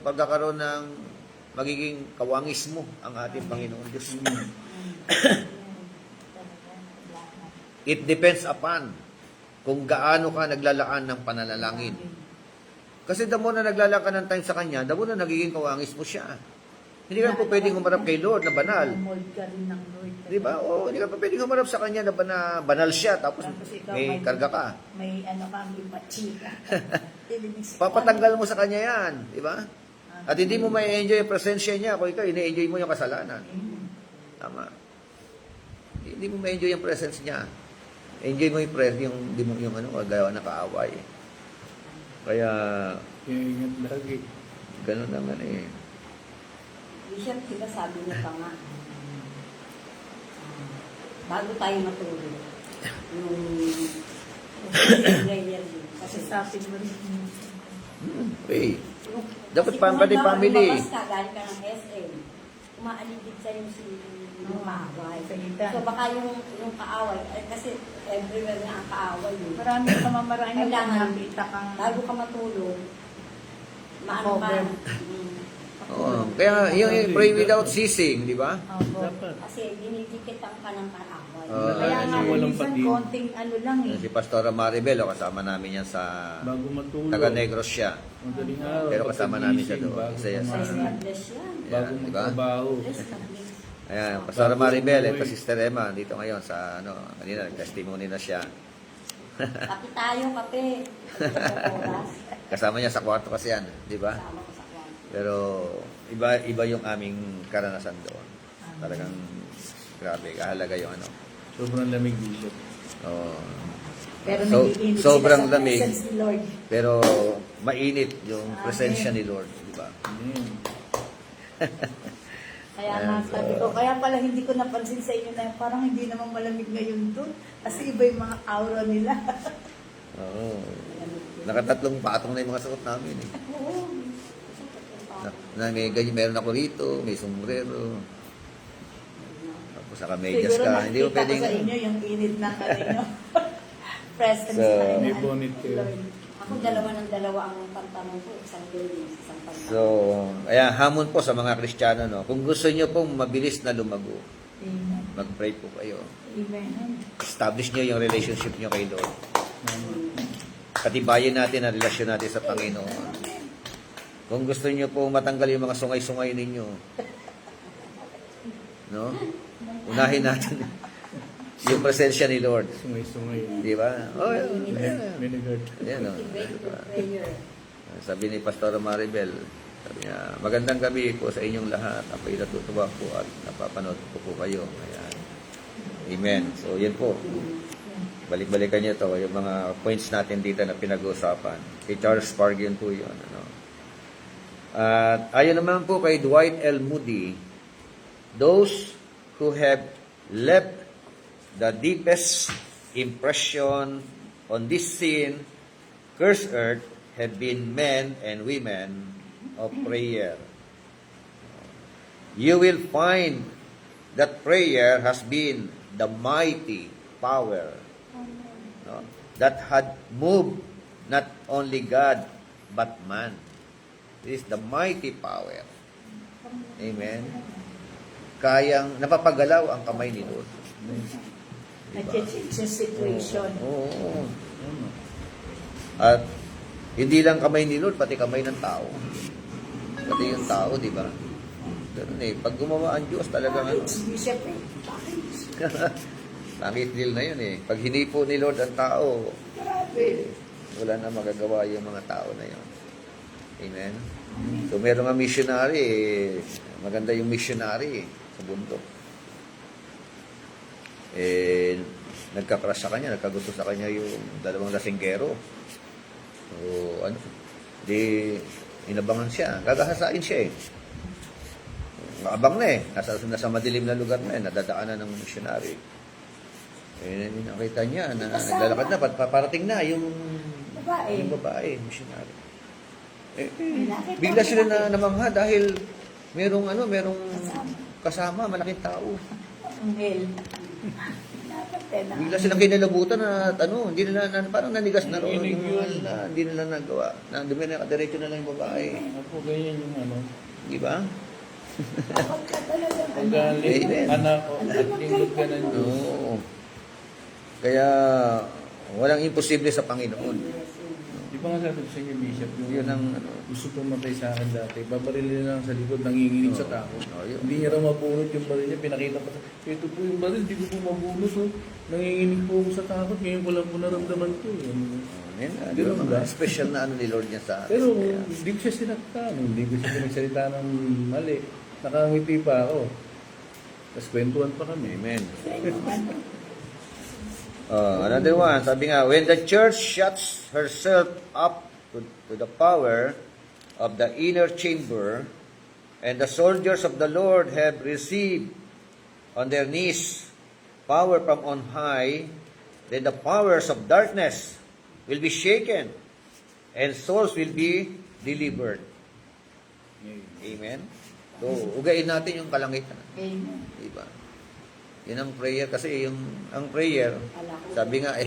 pagkakaroon ng magiging kawangis mo ang ating Panginoon Diyos. It depends upon kung gaano ka naglalaan ng pananalangin. Kasi damo na naglalaan ng time sa Kanya, damo na nagiging kawangis mo siya. Hindi ka po pwedeng humarap kay Lord na banal. Mold ka rin ng Lord. Di ba? O, hindi ka pa pwedeng humarap sa Kanya na banal siya, tapos Ikaw, may karga ka. May kang ipachika. Papatanggal mo sa Kanya yan. Di ba? At hindi mo may enjoy yung presensya niya kung ikaw, ina-enjoy mo yung kasalanan. Tama. Hindi mo may enjoy yung presence niya. Enjoy mo yung presence, yung gawa na kaaway. Kaya, Kaya ingat lagi. ganun naman eh. Bishop, diba sabi niya pa nga, bago tayo matulog, yung prayer din. Kasi sabi mo rin. Pray. Yung- Dapat kasi kung family. lumabas ka, galing ka ng SM, umaaligid sa'yo yung kaaway. Salitan. So baka yung kaaway, kasi everywhere na ang kaaway yun. Marami pamamaraan yung Kailangan, nakita kang bago ka matulog, maano ka, Cover. Oo. Kaya yung pray without ceasing, di ba? Opo. Dapat. kasi dinidikitan ka ng kaaway. Kaya nga, Yung walang minsan patin. konting ano lang eh. Si Pastora Maribel, kasama namin yan sa Bago matulog. taga Negros siya. Madaling araw. Pero kasama namin siya doon. Bago Isa yan sa- Bless kumain, na bless yan. Bago Yan, diba? magtrabaho. Bless na bless. Ayan, Pastora Maribel, ito Sister Emma, dito ngayon sa, kanina, testimony na siya. Kape tayo, kape. Oras. Kasama niya sa kwarto kasi yan, di ba? Sama ko sa kwan. Pero, iba yung aming karanasan doon. Talagang, grabe, kahalaga yung Sobrang lamig, Bishop. Oh. Pero So, nag-iinit sobrang sila sa lamig. presence ni Lord. Pero, mainit yung presensya ni Lord, di ba? Amen. Kaya nga sabi ko, kaya pala hindi ko napansin sa inyo na parang hindi naman malamig ngayon doon. Kasi iba yung mga aura nila. Oo. Lamig Nakatatlong patong na yung mga suot namin eh. Oo. Na may ganyan, meron ako rito, may sombrero. Tapos naka-medyas Siguro ka. Hindi mo nakikita ko pwedeng... sa inyo yung init ng kanino. Presence So, tayo may na bonnet kayo. Lord. Ako dalawa ng dalawa ang pantalon ko. Isang building, isang pantalon. So, kaya hamon po sa mga Kristiyano, no? Kung gusto nyo pong mabilis na lumago, Amen. mag-pray po kayo. Amen. Establish nyo yung relationship nyo kay Lord. Patibayin natin ang relasyon natin sa Panginoon. Kung gusto nyo po matanggal yung mga sungay-sungay ninyo, no? Unahin natin yung presensya ni Lord. Sungay-sungay. Di ba? Oh, Vinegar. yan, no? Activate your prayer. Sabi ni Pastor Maribel, sabi niya, magandang gabi po sa inyong lahat. Ako'y natutuwa po at napapanood po kayo. Ayan. Amen. So, yan po. Balik-balikan niyo to yung mga points natin dito na pinag-uusapan. Kay Charles Spurgeon po yun. Ano? At ayon naman po kay Dwight L. Moody, those who have left the deepest impression on this sin, cursed earth, have been men and women of prayer. You will find that prayer has been the mighty power, no, that had moved not only God but man. It is the mighty power. Amen. Kayang napapagalaw ang kamay ni Lord. Nag-change yung situation. Oo. At hindi lang kamay ni Lord, pati kamay ng tao. Pati yung tao, di ba? Ganun eh. Pag gumawa ang Diyos, talagang ano. Bishop eh. Pangit deal na yun eh. Pag hinipo ni Lord ang tao, Grabe. wala na magagawa yung mga tao na yun. Amen? So, meron nga missionary eh. Maganda yung missionary eh, sa bundok. Eh, nagka-crush sa kanya, nagkagusto sa kanya yung dalawang lasinggero. So, ano, di, inabangan siya. Gagahasain siya eh. Maabang na eh. Nasa madilim na lugar na eh. Nadadaanan ng missionary. Eh, nakita niya na naglalakad na, paparating na yung Babae. yung babae, missionary. Bigla sila na namangha dahil merong kasama, malaking tao. Anghel. Bigla silang kinalabutan na hindi nila parang nanigas na roon. Inig yun. Hindi nila nagawa. Na dumi na diretso na lang yung babae. Ako, ganyan yung ano. Di ba? Pagaling, Amen. anak ko, at lingkod ka ng Diyos. Oo. Kaya walang imposible sa Panginoon. Di ba nga sabi ko sa inyo, Bishop, yung Yun ang gusto pumatay sa akin dati, babarilin lang sa likod, nanginginig sa tao. Yun. Hindi niya raw mabunot yung baril niya, pinakita ko sa, ito po yung baril, hindi ko po mabunot. Oh. Nanginginig po ako sa takot, ngayon ko lang po naramdaman ko. Amen. Di Ganun ba? ba? Special na ni Lord niya sa atin. Pero Kaya, hindi ko siya sinaktan, hindi ko siya pinagsalita ng mali. Nakangiti pa ako. Tapos kwentuhan pa kami. Amen. Another one, sabi nga, when the church shuts herself up to the power of the inner chamber, and the soldiers of the Lord have received on their knees power from on high, then the powers of darkness will be shaken, and souls will be delivered. Amen? So, ugain natin yung kalangitan. Amen. Diba? Yun ang prayer kasi ang prayer, sabi nga eh,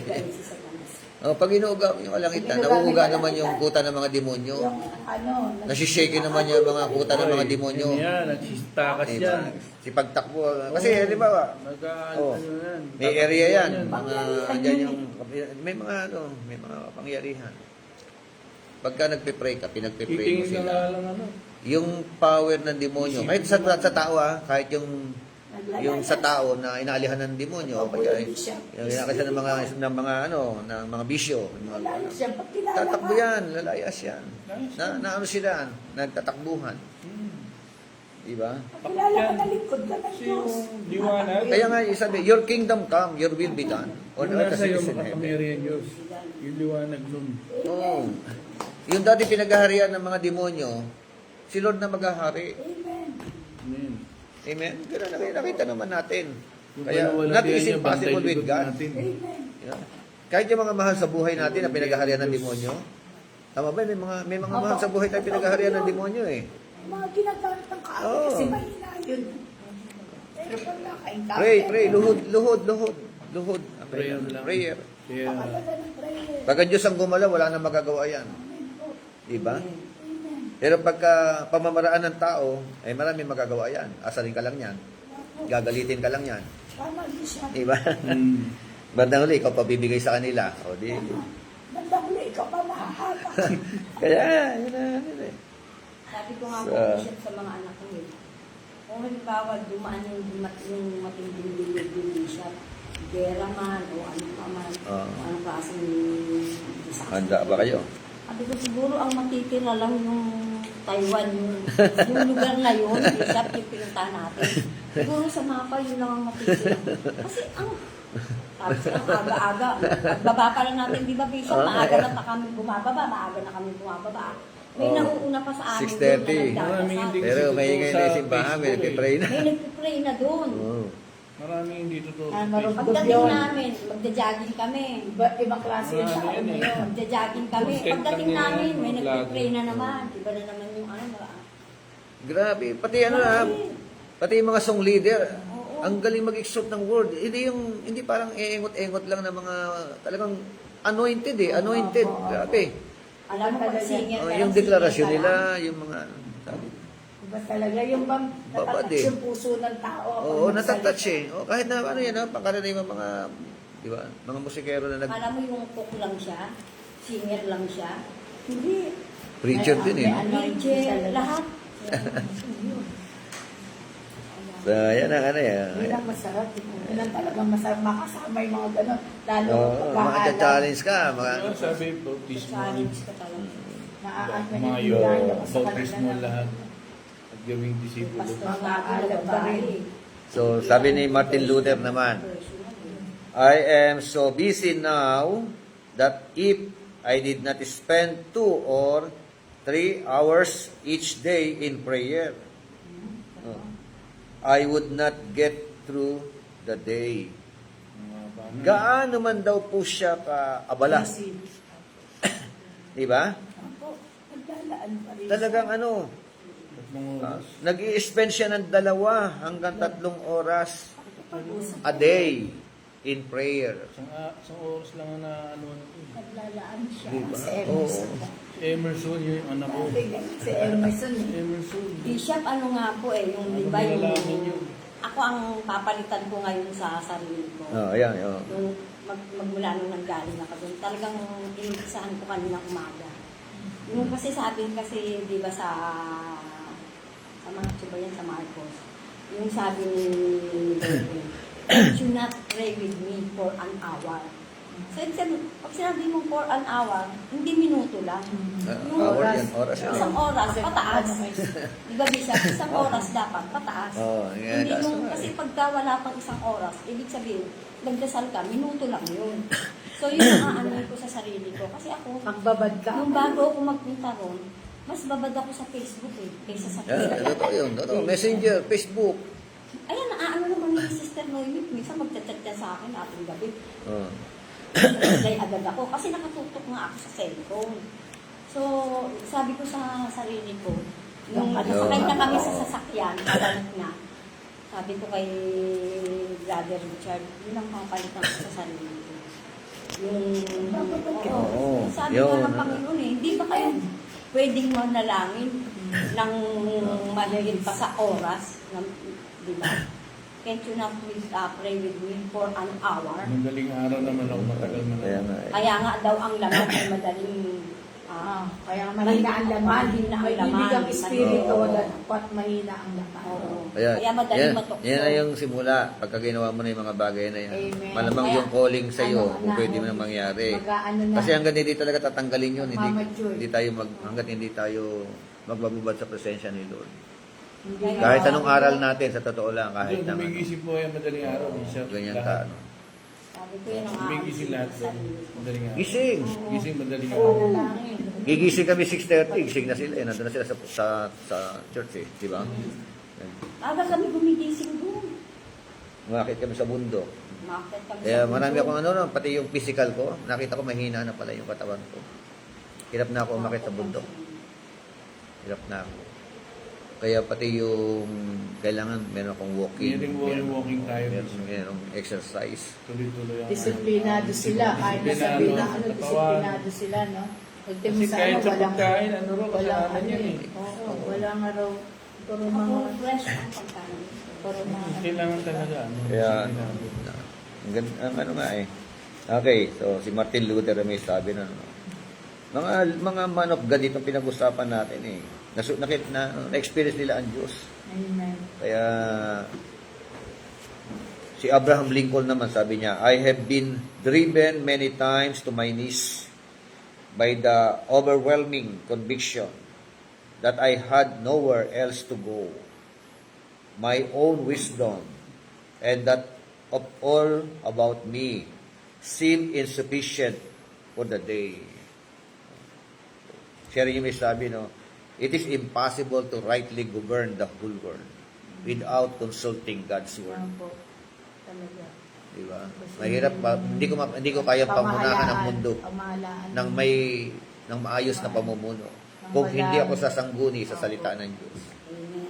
pag inuuga yung kalangitan, nauuga naman yung kuta ng mga demonyo. Yung ano, Nasishake naman yung mga kuta ng mga demonyo. Yun yan, nagsistakas Diba? yan. Si pagtakbo. Kasi, di ba, Nag-ano yan. may area yan. Mga, Pangyarihan andyan yan yung, may mga pangyarihan. Pagka nagpe-pray ka, pinagpe-pray mo Titingin ka sila. nga lang ano. Yung power ng demonyo, kahit sa tao kahit yung sa tao na inaalihan ng demonyo, kaya yung inakasya ng mga bisyo, ng mga, Wala siya. Pag kilala tatakbo ka, yan, lalayas yan. Na ano sila, nagtatakbuhan. Diba? pag kilala ka na lingkod ka ng Kasi Diyos. yung liwanag, Kaya nga, sabi, your kingdom come, your will be done. On wala earth as sa'yo it is in heaven. makakamerihan Diyos. Yung liwanag nun. Oo. Yung dati pinaghaharian ng mga demonyo, si Lord na maghahari. Amen. Amen. Amen? Ganun na nakita naman natin. Yung Kaya, panawalan nothing is niya, bantay impossible with likod God. natin. Amen. Yeah. Kahit yung mga mahal sa buhay natin na pinaghaharian ng demonyo, Tama ba? May mga mahal sa buhay tayo pinaghaharian ng demonyo eh. Mga ginagamit ng kaaway Oo. kasi mahina yun. Pero pag naka-encounter, Pray, luhod. Prayer lang. Prayer. Kaya, pakalaga ng prayer. Pag ang Diyos ang gumalaw, wala nang magagawa yan. Diba? Pero pagka pamamaraan ng tao, ay marami magagawa yan. Asalin ka lang yan. Gagalitin ka lang yan. Tama din siya. Diba? Bandang huli, ikaw pabibigay sa kanila. O di. Bandang huli, ikaw pa mahahatak. Kaya, yun na. Yun eh. Sabi ko nga Sa- po Bishop, sa mga anak ko eh. Kung halimbawa dumaan yung matinding bilib siya, gera man o ano pa man, Oo. o anong klaseng disaster. Handa ba kayo? Sabi ko siguro ang matitira lang yung Taiwan, yung lugar na yun, Bishop, yung pinuntahan natin. Siguro sa mapa yun lang ang matitira. Kasi ang tapos ang aga-aga, pagbaba pa lang natin, di ba Bishop, maaga na pa kami bumababa, maaga na kami bumababa. May Oo. nauuna pa sa amin 6:30. Maraming hindi Pero may ingay na Sa yung simbahan, may Facebook, nagpipray na. May nagpipray na doon. Oo. maraming hindi totoo. Ah, sa marunong Facebook. Pagdating Yun. namin, magja-jogging kami. Ibang klase yung tao Yan na eh. yun. Magja-jogging kami. Content Pagdating lang namin, yan, may mga nagpipray na vlogger. naman. Iba na naman yung ano. Grabe. Pati ano na, pati yung mga song leader, ang galing mag-exalt ng word. Hindi parang eengot-engot lang na mga talagang anointed eh. Anointed. Grabe. Alam mo, pag singer Oh, ka yung lang, deklarasyon singer ka nila, lang. yung mga sabi. Iba talaga yung bang Babad natatouch eh. yung puso ng tao. Oo, pag natatouch nagsalita. eh. Oh, kahit na ano yan, pangkaraniwang mga, di ba, mga musikero na Alam mo yung cook lang siya, singer lang siya. Hindi. preacher din eh. May No? anointing DJ, talaga. lahat. So, yan ang ano yan. Yun ang masarap. Yun ang talagang masarap. Makasama yung mga ganun. Lalo Oo, pag mga challenge ka. Mga, Ano sabi, baptismo, Challenge ka talaga. mayo, sa baptismo kanila. lahat. At gawing disipulo. Pastor nga ako nagbabae. so, sabi ni Martin Luther naman, I am so busy now that if I did not spend 2 or 3 hours each day in prayer, I would not get through the day. Gaano man daw po siya kaabala. Di ba? Ako, naglalaan pa rin. Talagang ano, Tatlong oras. nag-i-spend siya ng 2 hanggang 3 oras Pag-usap. a day in prayer. Isang oras lang na ano. Naglalaan siya. Diba? Si Emerson. Emerson, yung anak ko. Si Emerson. Emerson. Bishop, ano nga po eh, yung Ano di ba yung... malalaman yun? Ako ang papalitan ko ngayon sa sarili ko. Oh, ayan, oh. Yung magmula nung nanggaling ako doon, talagang inimpisahan ko kanina umaga. Yung kasi sabi kasi, di ba sa mga tubayan sa Marcos, yung sabi ni Lord, do not pray with me for an hour. So, pag sinabi mo for an hour, hindi minuto lang. Yung Hour yan, oras yan. isang oras, pataas. Ano, Di ba, Bishop? Isang oras dapat, pataas. Oh, yan, Hindi taas yung, naman kasi eh. pagka wala pang isang oras, ibig sabihin, nagdasal ka, minuto lang yun. So, yun ang aanuin ko sa sarili ko. Kasi ako, Magbabad ka. nung bago ako magpunta ron, mas babad ako sa Facebook eh, kaysa sa Yeah, Facebook. totoo yun. Totoo. Messenger, Facebook. Ayan, naaano naman ni Sister Noemi, minsan magchat-chat niya sa akin ating gabi. Oh. Reply agad ako kasi nakatutok nga ako sa cellphone. So, sabi ko sa sarili ko, nung nakasakay na kami sa sasakyan, pabalik na, sabi ko kay Brother Richard, yun ang papalitan ko sa sarili ko. Oo, sabi yun, nga ng ano. Panginoon eh, hindi ba kayo pwedeng manalangin ng mahigit pa sa oras, di ba? Can't you not pray with me for an hour? Madaling araw naman ako, matagal man Kaya ako. nga eh. Kaya nga daw ang laman ay madaling Kaya mahina ang laman. Mahina ang May laman. ibig ang espiritu, Oo. dapat mahina ang laman. Oo. Kaya, Kaya madaling yan, matukso. yan na yung simula. Pagka ginawa mo na yung mga bagay na yan. Amen. Malamang Kaya, yung calling sa iyo, ano, kung ano, pwede mo na mangyari. Mag-aano na. Kasi hanggang hindi talaga tatanggalin yun. Hindi, Mamature. hanggang hindi tayo magbabubad sa presensya ni Lord. Hindi Kahit na- anong aral natin, sa totoo lang, kahit Doon, na gumigising po yan madaling araw. Bishop. ganyan ka. Lahat. Ano. Sabi ko yun ang Gumigising lahat doon. Madaling araw. Gising! Gising madaling Oo. araw. Manalangin. Gigising kami 6:30, gising na sila. Nandun na sila sa church eh. Di ba? Aga kami gumigising doon. Umakit kami sa bundok. Market kami Kaya sa marami bundok. akong ano, pati yung physical ko, nakita ko mahina na pala yung katawan ko. Hirap na ako umakit sa bundok. Hirap na ako. Kaya pati yung kailangan meron akong walking. Walking tayo. Merong exercise. Tuloy-tuloy ang Disiplinado sila. Kahit nasabihin na ano, disiplinado sila, no? Ultimo Kasi sa kahit ano, sa walang, pagkain, ano raw, walang kasalanan ano yan eh. eh. Oo, walang araw. Puro Ako, mga, fresh ang pagkain. puro mga, Kailangan talaga. Kaya, ang ano nga eh. Okay, so si Martin Luther may sabi na, mga man of God itong pinag-usapan natin eh. Na-experience nila ang Diyos. amen. Kaya, si Abraham Lincoln naman sabi niya, I have been driven many times to my knees by the overwhelming conviction that I had nowhere else to go. My own wisdom and that of all about me seemed insufficient for the day. Siya rin yung may sabi, no? It is impossible to rightly govern the whole world without consulting God's word. Yan po. Talaga. Di ba? Mahirap pa, hindi ko kaya pamunahan ang mundo Pamahalaan. ng maayos na pamumuno. Kung hindi ako sasangguni sa salita ng Diyos.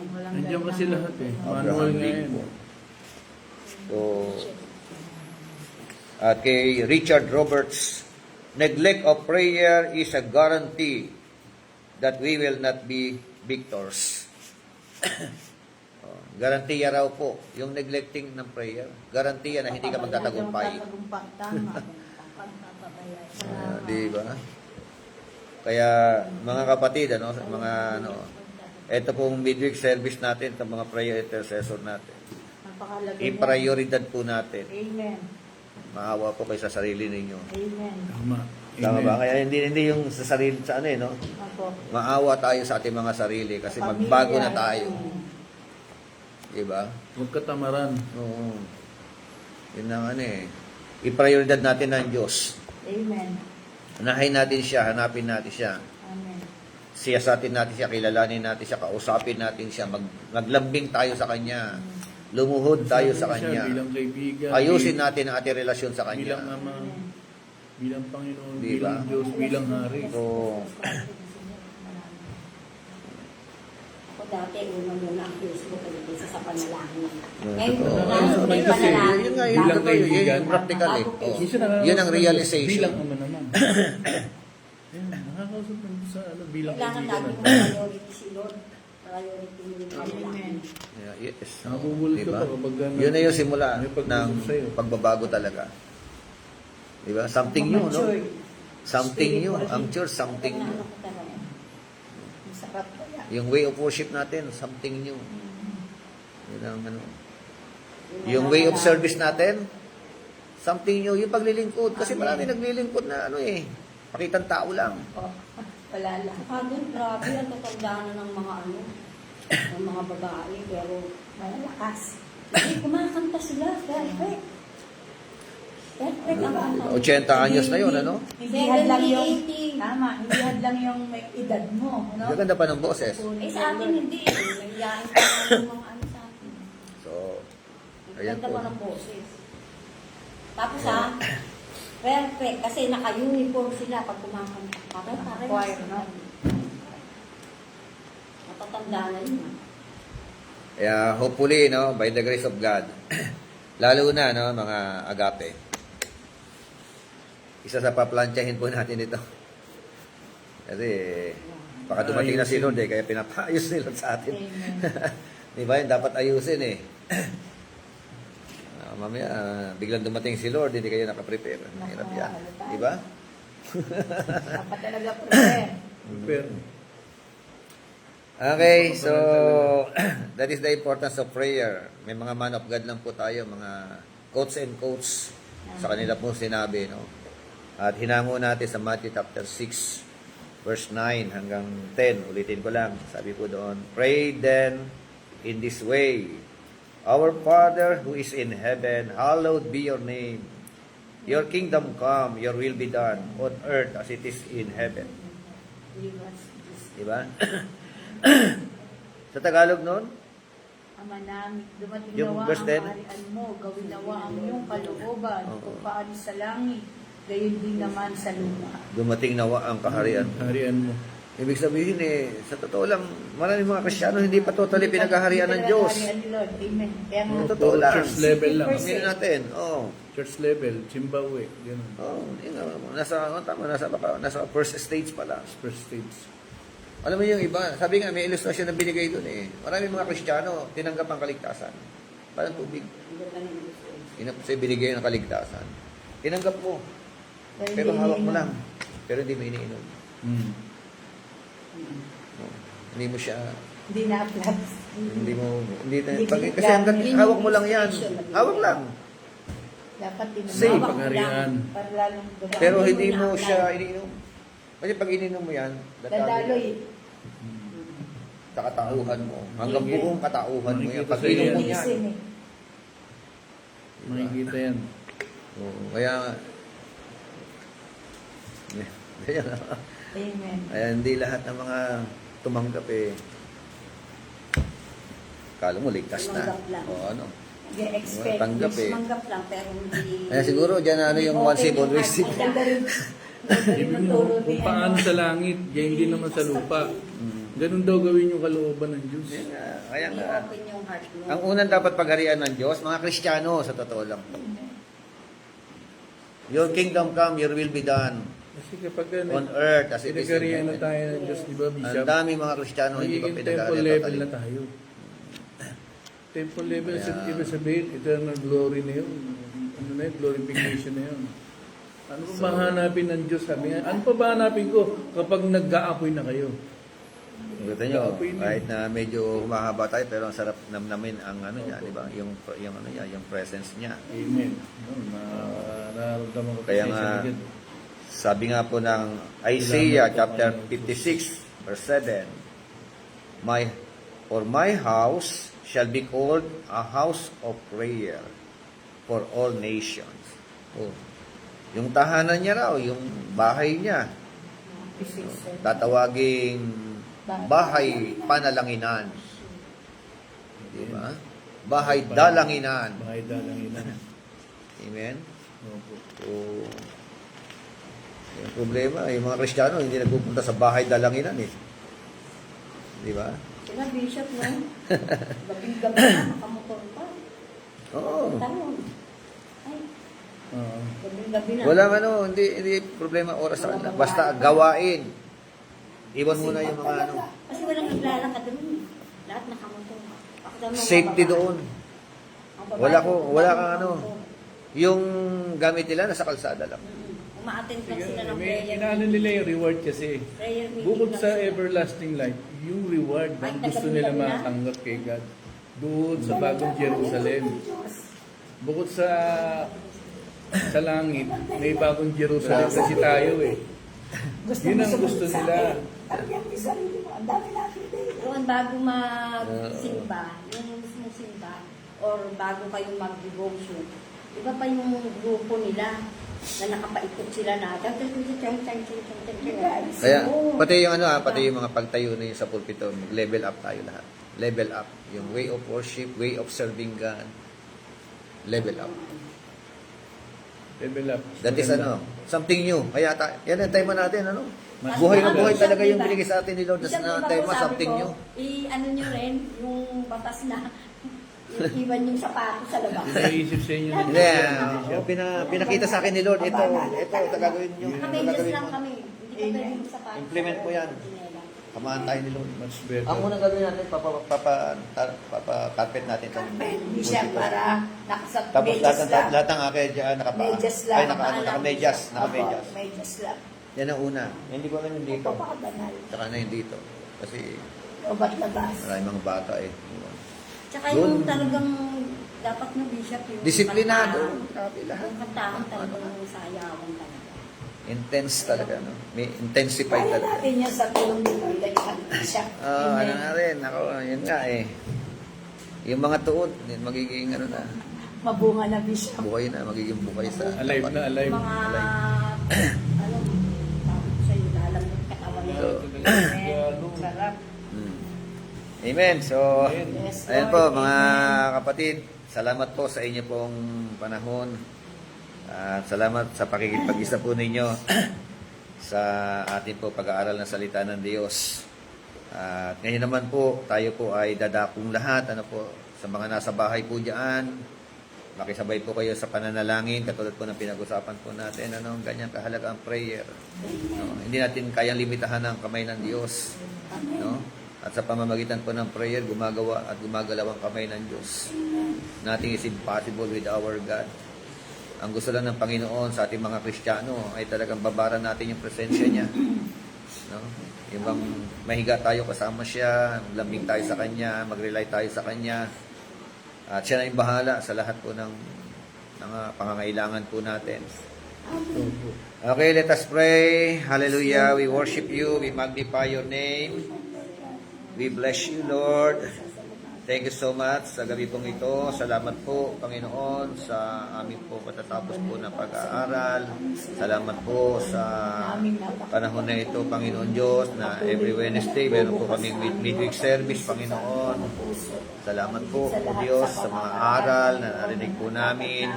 Walang Nandiyan kasi ganang- lahat eh. Abraham Manual nga yan. Lincoln. So, at kay Richard Roberts, neglect of prayer is a guarantee that we will not be victors. Garantiya raw po, yung neglecting ng prayer. Garantiya na hindi ka magtatagumpay. Tama. Di ba? Kaya, mga kapatid, ito pong midweek service natin, itong mga prayer intercessor natin. Napakalaga I-prioridad po natin. Amen. Maawa po kayo sa sarili ninyo. Amen. Tama. Tama Amen. ba? Kaya hindi yung sa sarili, sa ano eh, no? Ako. Maawa tayo sa ating mga sarili kasi Pamilya. magbago na tayo. Diba? Huwag katamaran. Oo. Yun ang ano eh. I-prioridad natin ang Diyos. Amen. Unahin natin siya, hanapin natin siya. Amen. Siyasatin natin siya, kilalanin natin siya, kausapin natin siya, maglambing tayo sa Kanya. Lumuhod tayo sa Sabi siya, Kanya. bilang kaibigan. Ayusin natin ang ating relasyon sa Bilang Kanya. ama. Bilang Panginoon. Di ba? Bilang Diyos. Bilang Hari. So, Ako dati, una muna ang Facebook kasi sa panalangin. No, Ngayon, totoo. may Kasi, panalangin. yun nga, yun Bilang ang totoo, yun kaibigan. yung practical eh. Bago Oo. Minsan nakakausap Yun ang ng Diyos realization. Bilang ama naman. Ayun, nakakausap ng Diyos sa bilang Kailangan kaibigan natin natin. priority si Lord. Priority mo yung panalangin. Yeah, yes. Nakabubulot ka Diba? pa kapag Yun na yung simula may ng pag-usap sa'yo. pagbabago talaga. Diba? Something new, no? Matured. Something new. Ang church, something new. Ano ko talaga. Masarap kaya. Yung way of worship natin, something new. Yun ang ano. Yung way of service natin, something new. Yung paglilingkod. Kasi marami naglilingkod na ano eh. Pakitang tao lang. Oh, wala lang. Pagod, grabe, ang tatandaan na ng mga ano, ng mga babae, pero Malalakas. hindi, kumakanta sila, perfect. Perfect ang kanta. 80 anyos na yun, ano? Hindi hadlang yung, 70, 80. tama, hindi hadlang yung may edad mo, no? Gaganda pa ng boses. Eh sa atin hindi, nangyayain pa ng mga ano sa atin. So, ayan Ganda po. pa ng boses. Tapos perfect, kasi naka-uniform sila pag kumakanta. Pare-pare. Choir, no? Matatanda na yun. Kaya hopefully, no, by the grace of God, lalo na, no, mga agape, isa sa paplantyahin po natin ito. Kasi, baka dumating na si Lord eh, kaya pinapaayos nila sa atin. Amen. Di ba yun? Dapat ayusin eh. Mamaya, biglang dumating si Lord, hindi kayo nakaprepare. Mahirap yan. Di ba? Dapat talaga prepare. Pero, Okay, so that is the importance of prayer. May mga man of God lang po tayo, mga quotes and quotes sa kanila po sinabi, no? At hinango natin sa Matthew chapter 6, verse 9 hanggang 10. Ulitin ko lang, sabi po doon, pray then in this way, Our Father who is in heaven, hallowed be your name. Your kingdom come, your will be done on earth as it is in heaven. Diba? Sa Tagalog nun, Ama namin, dumating Yung nawa verse ang 10. kaharian mo, gawin nawa ang iyong kalooban, Oo. kung paano sa langit, Gayon din naman sa luma. Dumating nawa ang kaharian. Harian mo. Ibig sabihin sa totoo lang, maraming mga Kristiyano hindi pa totally pinaghaharian ng Diyos. Pinaghaharian ni Lord. Amen. Kaya nga, Totoo lang. Church level lang. Aminin natin. Church level, Zimbabwe, ganun. Nasa first stage pa lang. First stage. Alam mo yung iba, sabi nga may ilustrasyon na binigay doon Maraming mga Kristiyano tinanggap ang kaligtasan. Parang tubig. Binigay ng kaligtasan. Tinanggap mo. Pero hawak mo lang. Pero hindi mo iniinom. Mm. Hindi mo siya, hindi na-apply. hindi Hindi kasi hanggang hawak mo lang yan. Hawak lang. Dapat tinanggap. Safe. Pagharian. Para lalong gumamit. Pero hindi mo siya iniinom. Kasi pag ininom mo yan, Dadaloy. sa katauhan mo. Hanggang buong katauhan mo yan. Makikita Pag sa inom mo iyo yan. Isin Makikita yan. Kaya, kaya, Amen. kaya hindi lahat ng mga tumanggap kala mo ligtas na. Tumanggap lang. O ano. Nag-expect. Tanggap Tumanggap lang, pero hindi... Kaya siguro dyan yung one sip, always sip. Ganda rin. Ibig mo, kung paano sa langit, ganyan din naman sa lupa. Ganun daw gawin yung kalooban ng Diyos. Yan nga. Kaya Hindi nga. open yung heart mo. Ang unang dapat pagharian ng Diyos, mga Kristiyano, sa totoo lang. Your kingdom come, your will be done Kasi kapag on earth as it is in pinagkariyan na heaven. tayo ng Diyos, di ba, Ang Bishop? dami mga Kristiyano hindi pa Magiging temple pinag-aaral level na tayo. Temple level, Kaya- ibig sabihin, eternal glory na yun. Ano na yun, glorification na yun. Ano pa ba hanapin ng Diyos? Sabi nga, ano pa ba hanapin ko kapag nag-aapoy na kayo? Gusto nyo, kahit na medyo humahaba tayo, pero ang sarap namnamin ang ano niya, di ba? Yung ano niya, yung presence niya. Amen. No, nararamdaman ko Kaya kasi nga, siya agad. sabi nga po ng Isaiah chapter 56 verse 7, For my house shall be called a house of prayer for all nations. Oh. Yung tahanan niya raw, yung bahay niya, tatawaging bahay panalanginan. Di ba? Bahay dalanginan. Bahay dalanginan. Amen? Opo. So, yung problema, yung mga Kristiyano hindi nagpupunta sa bahay dalanginan Di ba? Sila, Bishop, no? Gabing-gabi na, makamotor pa. Oo. Tanong. Ay, Oo. gabing-gabi na. Walang hindi problema oras sa kanila. Basta gawain. Iwan mo na yung mga Kasi walang naglalakad doon. Lahat nakamotor. safety doon. Wala kang yung gamit nila nasa kalsada lang. Umaattend lang sila ng May prayer. inaano nila yung reward kasi. Prayer meeting Bukod lang sa sila. everlasting life, yung reward na Ay, gusto nila tagapagod na? matanggap kay God. Doon sa bagong Jerusalem. Bukod sa langit, may bagong Jerusalem kasi tayo Yun ang gusto nila. Doon, bago magsimba, yung mismo simba, or bago kayo mag-devotion, iba pa yung grupo nila na nakapaikot sila na Kaya pati yung pati yung mga pagtayo na yung sa pulpito, level up tayo lahat. Level up yung way of worship, way of serving God. Level up. Level up. That is Maganda. something new. Kaya yan ang tema natin Mas Buhay na maganda. buhay talaga yung Diba? binigay sa atin ni Lord Bishop, na diba tema, sabi something ko, new. ano nyo rin, yung batas na iwan yung sapatos sa labas. Naisip sa inyo Hindi, pinakita sa akin ni Lord, ito gagawin nyo. Ito Nakamedyas gagawin lang mo. kami. Hindi ka pwede yung sapatos. Implement mo yan. Kamaan tayo ni Lord. Much better. Ang unang gagawin natin, papa-carpet natin ito. Hindi siya para nakasat Tapos medyas lang. lahat ng akin dyan, Medyas lang. naka-medyas. Opo, medyas lang. Yan ang una. Hindi ko alam yung dito. Napakabanal. Tsaka na yung dito. Kasi O ba't labas? maraming mga bata Tsaka Doon. yung talagang dapat na bishop yung Disiplinado. kantahan. Grabe lahat. Yung kantahan talagang sayawan talaga. Intense talaga, no? May intensify Kaya talaga. natin yan sa tulong ni Lord. Ganyan siya. Ano Amen. na rin, ako, yun nga Yung mga tuod, magiging Mabunga na bishop. buhay na, magiging buhay sa Alive na, alive. Mga, ano, sabi ko sa'yo, lalambot katawan yan. So, Amen. Sarap. Amen. So, Yes, ayan Lord. po mga Amen. kapatid, salamat po sa inyo pong panahon. At salamat sa pakikipag-isa po ninyo sa ating po pag-aaral ng salita ng Diyos. At ngayon naman po, tayo po ay dadakong lahat, sa mga nasa bahay po diyan. Makisabay po kayo sa pananalangin, katulad po ng pinag-usapan po natin, ganyan kahalaga ang prayer. No? Hindi natin kayang limitahan ang kamay ng Diyos. No? At sa pamamagitan po ng prayer, gumagawa at gumagalaw ang kamay ng Diyos. Nothing is impossible with our God. Ang gusto lang ng Panginoon sa ating mga Kristiyano ay talagang babaran natin yung presensya niya. No? Yung bang mahiga tayo kasama siya, lambing tayo sa Kanya, mag-rely tayo sa Kanya. At siya na yung bahala sa lahat po ng pangangailangan po natin. Okay, let us pray. Hallelujah. We worship you. We magnify your name. We bless you, Lord. Thank you so much sa gabi pong ito. Salamat po, Panginoon, sa aming po katatapos po na pag-aaral. Salamat po sa panahon na ito, Panginoon Diyos, na every Wednesday meron po kaming midweek service, Panginoon. Salamat po, O Diyos, sa mga aral na narinig po namin.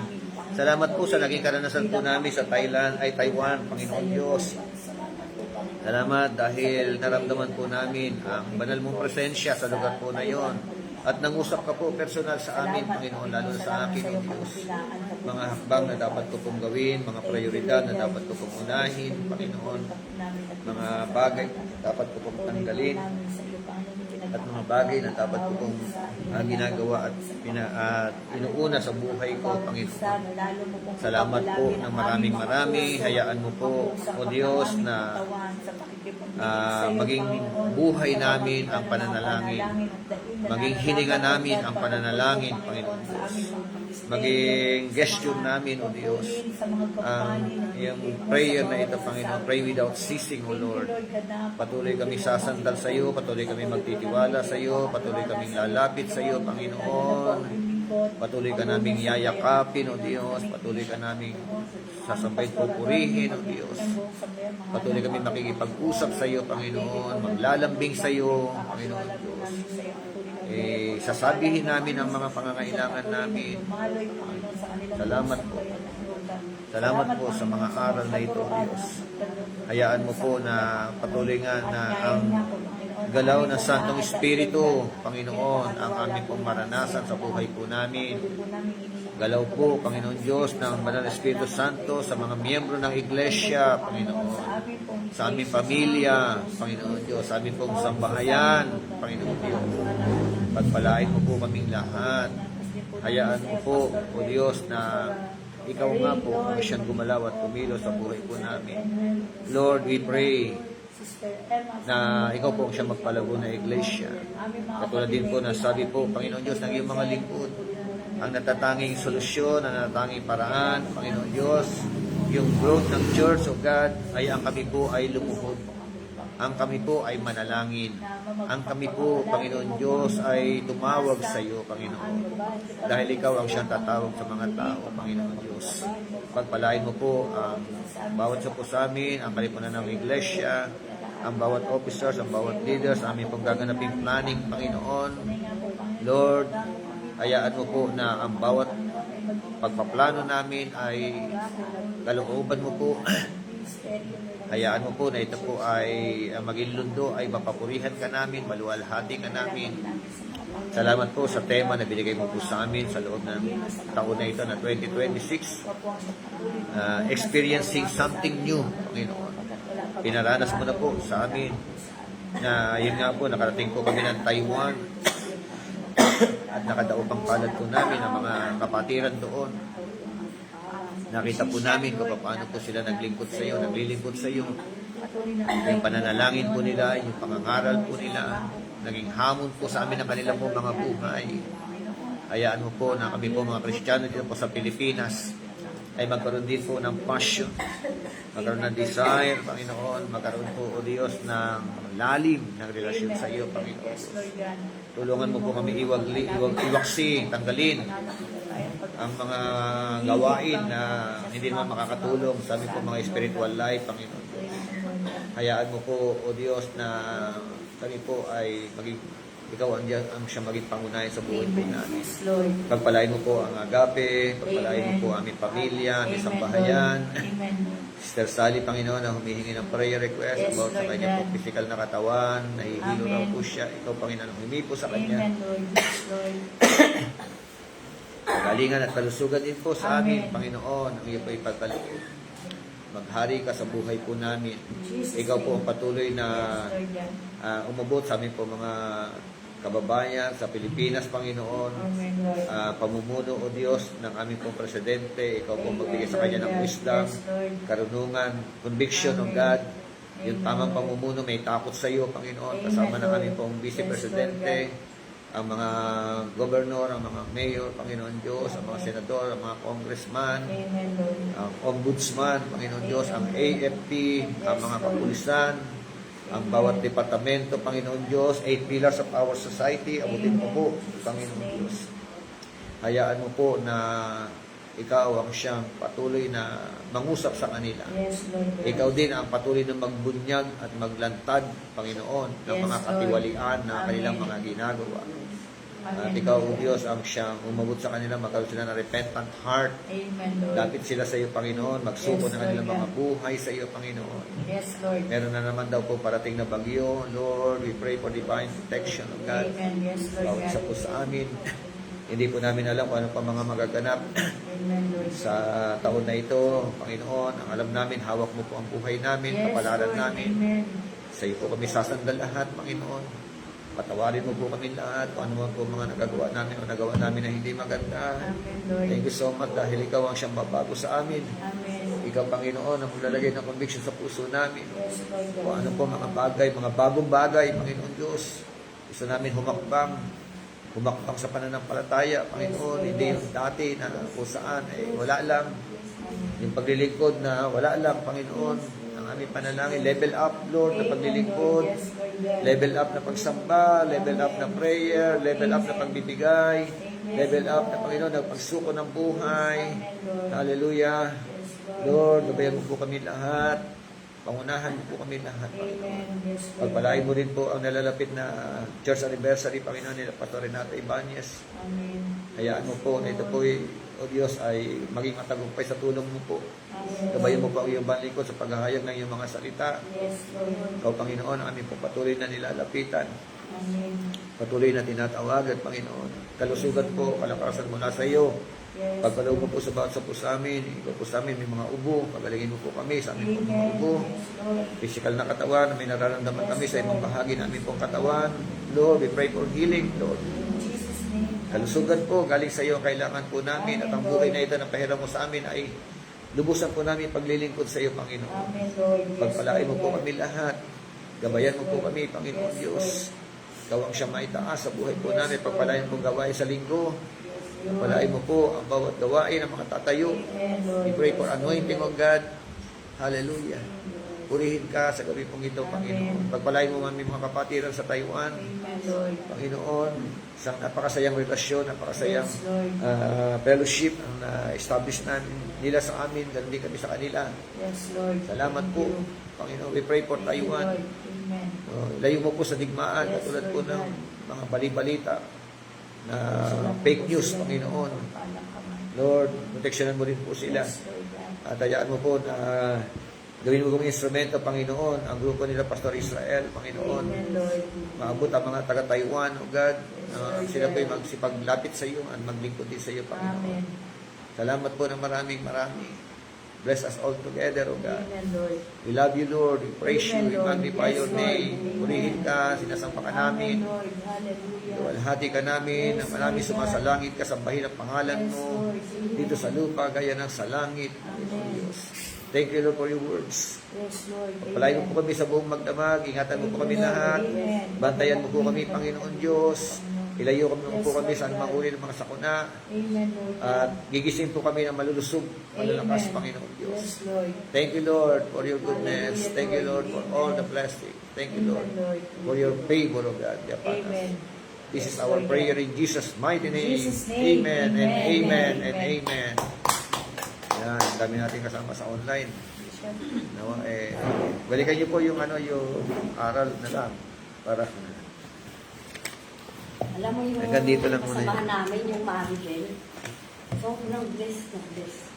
Salamat po sa naging karanasan po namin sa Taiwan, Panginoon Diyos. Salamat dahil naramdaman po namin ang banal mong presensya sa lugar po na yon. At nangusap ka po personal sa amin, Panginoon, lalo na sa akin, O Diyos. Mga hakbang na dapat ko pong gawin, mga prioridad na dapat ko pong unahin, Panginoon. Mga bagay na dapat ko pong tanggalin. At mga bagay na dapat ko pong ginagawa at inuuna sa buhay ko, Panginoon. Salamat po ng maraming. Hayaan mo po, O Diyos, na maging buhay namin ang pananalangin. Maging hininga namin ang pananalangin, Panginoon Diyos. Maging gesture namin, O Diyos, yung prayer na ito, Panginoon, pray without ceasing, O Lord. Patuloy kami sasandal sa iyo, patuloy kami magtitiwala sa iyo, patuloy kaming lalapit sa iyo, Panginoon. Patuloy ka naming yayakapin, O Diyos. Patuloy ka naming sasampayin, pupurihin, O Diyos. Patuloy kami makikipag-usap sa iyo, Panginoon. Maglalambing sa iyo, Panginoon Diyos. Sasabihin namin ang mga pangangailangan namin. Salamat po. Salamat po sa mga aral na ito, Diyos. Hayaan mo po na patuloy nga na ang galaw ng Santong Espiritu, Panginoon, ang aming pong maranasan sa buhay po namin. Galaw po, Panginoon Diyos, ng Banal Espiritu Santo sa mga miyembro ng Iglesia, Panginoon. Sa aming pamilya, Panginoon Diyos, sa aming pong sambahayan, Panginoon Diyos. Pagpalain mo po kaming lahat. Hayaan mo po, O Diyos, na ikaw nga po ang siyang gumalaw at kumilos sa buhay po namin. Lord, we pray na ikaw po ang siyang magpalago na iglesia. Katulad din po na sabi po, Panginoon Diyos, ng iyong mga lingkod, ang natatanging solusyon, ang natatanging paraan, Panginoon Diyos, yung growth ng Church of God, ay ang kami po ay lumuhod. Ang kami po ay manalangin. Ang kami po, Panginoon Diyos, ay tumawag sa iyo, Panginoon. Dahil ikaw ang siyang tatawag sa mga tao, Panginoon Diyos. Pagpalain mo po ang bawat sa po sa amin, ang kalipunan ng iglesia, ang bawat officers, ang bawat leaders, aming pong gaganaping planning, Panginoon. Lord, hayaan mo po na ang bawat pagpaplano namin ay kalooban mo po. Hayaan mo po na ito po ay maging lundo, ay mapapurihan ka namin, maluwalhati ka namin. Salamat po sa tema na binigay mo po sa amin sa loob ng taon na ito na 2026. Experiencing something new, Panginoon. Pinaranas mo na po sa amin na yun nga po, nakarating po kami ng Taiwan at nakadaupang palad po namin ang mga kapatiran doon. Nakita po namin kung paano po sila naglingkod sa iyo, naglilingkod sa iyo. Yung pananalangin po nila, yung pangangaral po nila, naging hamon po sa amin ang kanilang po mga buhay. Hayaan mo po na kami po mga Kristiyano dito po sa Pilipinas ay magkaroon din po ng passion, magkaroon ng desire, Panginoon, magkaroon po, O Diyos, ng lalim ng relasyon sa iyo, Panginoon. Tulungan mo po kami iwaksi, tanggalin ang mga gawain na hindi naman makakatulong sa aming po mga spiritual life, Panginoon Diyos. Hayaan mo po, O Diyos, na kami po ay maging ikaw ang siya maging pangunahin sa buhay po Amen. namin. Yes, Lord. Pagpalain mo po ang agape, pagpalain mo po ang aming pamilya, aming sambahayan. Amen, Lord. Sister Sally, Panginoon, na humihingi ng prayer request Yes, about sa Lord kanya po God. physical na katawan, nahihilo raw Amen. po siya. Ikaw, Panginoon, humingi po sa kanya. Amen, Lord. Yes, Lord. Galingan at kalusugan din po sa amin, Amen. Panginoon, ang iyo po ipagpaligid. Maghari ka sa buhay po namin. Jesus' Ikaw po ang name. patuloy na Yes, Lord God. umabot sa amin po mga kababayan sa Pilipinas, Panginoon. Amen, Lord. Pamumuno, O Diyos, ng aming pong presidente. Ikaw po Amen, magbigay sa kanya ng Lord God. wisdom, Yes, Lord. karunungan, conviction of Amen. God. Yung Amen, tamang Lord. pamumuno, may takot sa iyo, Panginoon. Amen, Kasama ng Lord. aming pong vice Yes, presidente, Lord God. ang mga gobernador, ang mga mayor, Panginoon Diyos, ang mga Amen. senador, ang mga congressman, Amen, Lord. ang ombudsman, Panginoon Diyos, ang AFP, ang mga Yes, Lord. kapulisan, ang bawat departamento, Panginoon Diyos, 8 pillars of our society, abutin mo Amen. po, Panginoon Diyos. Hayaan mo po na ikaw ang siyang patuloy na mangusap sa kanila. Yes, Lord God. Ikaw din ang patuloy na magbunyag at maglantad, Panginoon, ng Yes, mga Lord. katiwalian na Amen. kanilang mga ginagawa. At Amen, ikaw, O Lord. Diyos, ang siyang umabot sa kanila, magkaroon sila ng repentant heart. Amen, Lord. Lapit sila sa iyo, Panginoon. Magsuko Yes, ng kanilang Lord mga God. buhay sa iyo, Panginoon. Yes, Lord. Meron na naman daw po parating na bagyo. Lord, we pray for divine protection of God. Amen. Yes, Lord Bawat isa God. po sa amin. Hindi po namin alam kung ano pa mga magaganap Amen, Lord. sa taon na ito, Panginoon. Ang alam namin, hawak mo po ang buhay namin, Yes, kapalaran Lord. namin. Amen. Sa iyo po kami sasandal lahat, Panginoon. Patawarin mo po kami lahat kung ano man po mga nagagawa namin o nagawa namin na hindi maganda. Amen, Lord. Thank you so much dahil ikaw ang siyang babago sa amin. Amen. Ikaw, Panginoon, ang maglalagay ng conviction sa puso namin. Yes, Lord God. Kung ano po mga bagay, mga bagong bagay, Panginoon Diyos. Gusto namin humakbang sa pananampalataya, Panginoon. Hindi yung dati na kung saan, wala lang. Yung paglilingkod na wala lang, Panginoon. Ang aming panalangin, level up, Lord, na paglilingkod. Yes, Lord God. Level up na pagsamba, level up na prayer, level up na pagbibigay, level up na, Panginoon, na pagsuko ng buhay. Hallelujah. Lord, gabayan mo po kami lahat. Pangunahan mo po kami lahat, Panginoon. Amen. Yes, Lord. Pagpalain mo rin po ang nalalapit na church anniversary, Panginoon, nila Pastor Renato Ibanez. Amen. Hayaan mo po na ito po, O Diyos, ay maging matagumpay sa tulong mo po. Amen. Gabayan mo po ang iyong banlikod sa paghahayag ng iyong mga salita. Yes, Lord. Ikaw, Panginoon, ang aming po patuloy na nilalapitan. Amen. Patuloy na tinatawagan, Panginoon. Kalusugan po, kalakasan mula sa iyo. Yes. Pagpalaw mo po sa bawat sa po sa amin. Ikaw po sa amin, may mga ubo. Pagalingin mo po kami sa amin po mga Amen. ubo. Yes, Lord. Physical na katawan, may nararamdaman kami sa ibang bahagi ng aming pong katawan. Lord, we pray for healing, Lord. In Jesus' name. Kalusugan po, galing sa iyo, kailangan po namin. At ang buhay na ito na pahiram mo sa amin ay lubusan po namin paglilingkod sa iyo, Panginoon. Amen, Lord. Yes, Pagpalain mo Lord po God. kami lahat. Gabayan mo po kami, Panginoon Diyos. Ikaw ang siyang maitaas sa buhay po namin. Pagpalain po gawain sa linggo. Pagpalain mo po ang bawat gawain ng mga tatayo. Amen, Lord. We pray for anointing of God. Hallelujah. Purihin ka sa gabi pong ito, Panginoon. Pagpalain mo mga kapatiran sa Taiwan. Amen, Lord. Panginoon, isang napakasayang relasyon, napakasayang Yes, Lord. fellowship ang na-establish namin nila sa amin, ganun din kami sa kanila. Yes, Lord. Salamat Thank po, you. Panginoon. We pray for Thank you, Taiwan. Lord. Amen. Layo mo po sa digmaan, Yes, katulad Lord po ng God. mga bali-balita na Salamat fake po news, sila. Panginoon. Paalam ka man. Lord, proteksyonan mo rin po sila. Yes, Lord God. At hayaan mo po na gawin mo kong instrumento, Panginoon, ang grupo nila Pastor Israel, Panginoon. Amen, Lord. Maabot ang mga taga-Taiwan, O God. Lord Sila God. po'y magsipaglapit sa iyo at maglingkod din sa iyo, Panginoon. Amen. Salamat po ng maraming. Bless us all together, O God. Amen, Lord. We love you, Lord. We praise you. Amen, We Lord. magnify Yes, your Lord. name. Amen. Purihin ka, sinasampa ka namin. Amen, Lord. Hallelujah. Luwalhati ka namin, Yes, ang marami Lord God. sumasalangit, kasambahin ang pangalan Yes, mo. Lord. Amen. Dito sa lupa, gaya ng sa langit. Amen. Diyos. Thank you, Lord, for your words. Yes, Lord. Palayan mo po kami sa buong magdamag. Ingatan mo po kami lahat. Amen. Bantayan mo po kami, Panginoon Diyos. Ilayo mo po kami sa anumang uri ng mga sakuna. Amen, Lord. At gigising po kami ng malulusog, malalakas, Amen. Panginoon Diyos. Yes, Lord. Thank you, Lord, for your goodness. Thank you, Lord, for all the blessing. Thank you, Lord, Amen, Lord. for your favor, O God, upon us. Amen. This is Yes, our Lord prayer God. in Jesus' mighty name. Jesus' name. Amen and Amen. amen and Amen. amen. Yan, ang dami natin kasama sa online. Nawa, balikan niyo po yung yung aral na lang para Alam mo yung Hanggang dito lang muna kasamahan namin, yung Maribel. So, nag-bless.